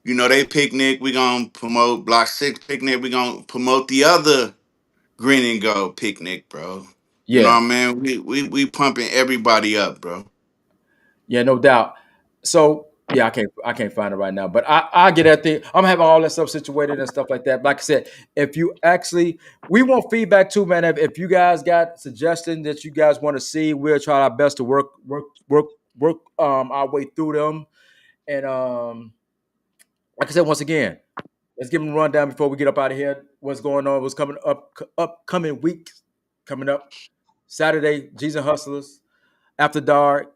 You know, they picnic. We gonna promote Block 6 picnic. We gonna promote the other Green and Gold picnic, bro. You know Yeah, what I mean? We pumping everybody up, bro. yeah, no doubt. So yeah, I can't find it right now, but I get that thing. I'm having all that stuff situated and stuff like that. Like I said, if you actually, we want feedback too, man. If you guys got suggestions that you guys want to see, we'll try our best to work our way through them. And like I said, once again, let's give them a rundown before we get up out of here. What's going on? What's coming up? Upcoming weeks coming up. Saturday, Jesus Hustlers. After dark,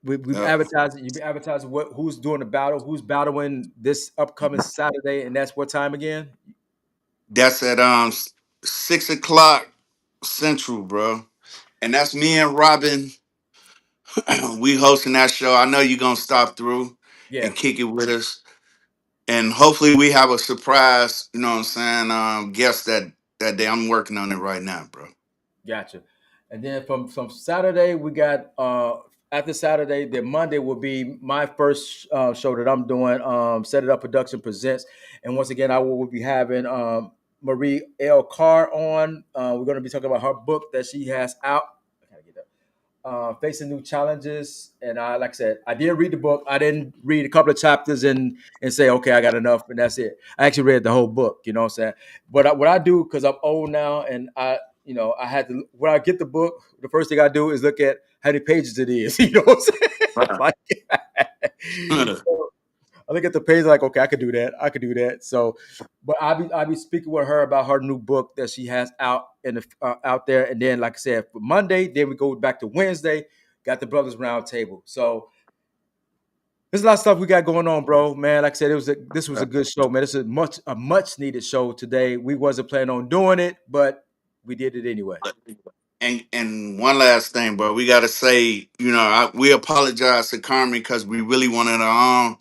we've Yep. advertising. You've been advertising who's doing the battle, who's battling this upcoming Saturday, and that's what time again? That's at 6 o'clock Central, bro. And that's me and Robin. We hosting that show. I know you're gonna stop through Yeah, and kick it with us. And hopefully we have a surprise, you know what I'm saying, guest that day. I'm working on it right now, bro. gotcha. And then from Saturday, we got after Saturday, then Monday will be my first show that I'm doing. Set It Up Production presents, and once again, I will be having Marie L. Carr on. We're going to be talking about her book that she has out. I gotta get that. Facing new challenges. And I, like I said, I did read the book. I didn't read a couple of chapters and say, okay, I got enough, and that's it. I actually read the whole book. You know what I'm saying? But what I do, because I'm old now, and I had to when I get the book, the first thing I do is look at how many pages it is. You know what I'm saying? Right. Like, so I look at the page like, okay, I could do that. I could do that. So, but I be speaking with her about her new book that she has out in the out there, and then like I said, for Monday, then we go back to Wednesday. Got the brothers round table. So there's a lot of stuff we got going on, bro. Man, like I said, this was a good show, man. This is a much needed show today. We wasn't planning on doing it, but we did it anyway. And one last thing, bro, we gotta say, we apologize to Carmen because we really wanted her on.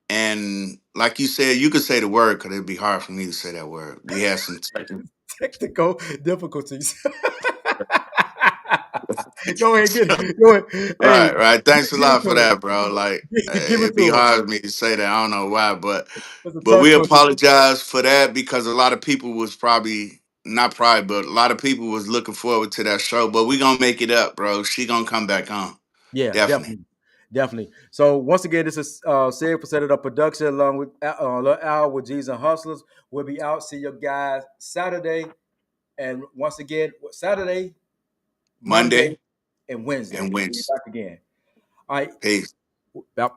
And like you said, you could say the word because it'd be hard for me to say that word. We had some Technical difficulties. Go ahead, get it. Go ahead. Hey, right, right. Thanks a give it lot for to that, bro. Like her. Give it it'd be to her. hard for me to say that. I don't know why, but It's a but tongue we twister. apologize for that because a lot of people was probably not probably, but a lot of people was looking forward to that show. But we gonna make it up, bro. She gonna come back on. Yeah, Definitely. definitely. Definitely. So once again, this is CedItUp Production along with Al with G's and Hustlers. We'll be out. See you guys Saturday. And once again, Saturday, Monday, Monday and Wednesday. and We'll be Wednesday. back again. All right. Peace. Yep.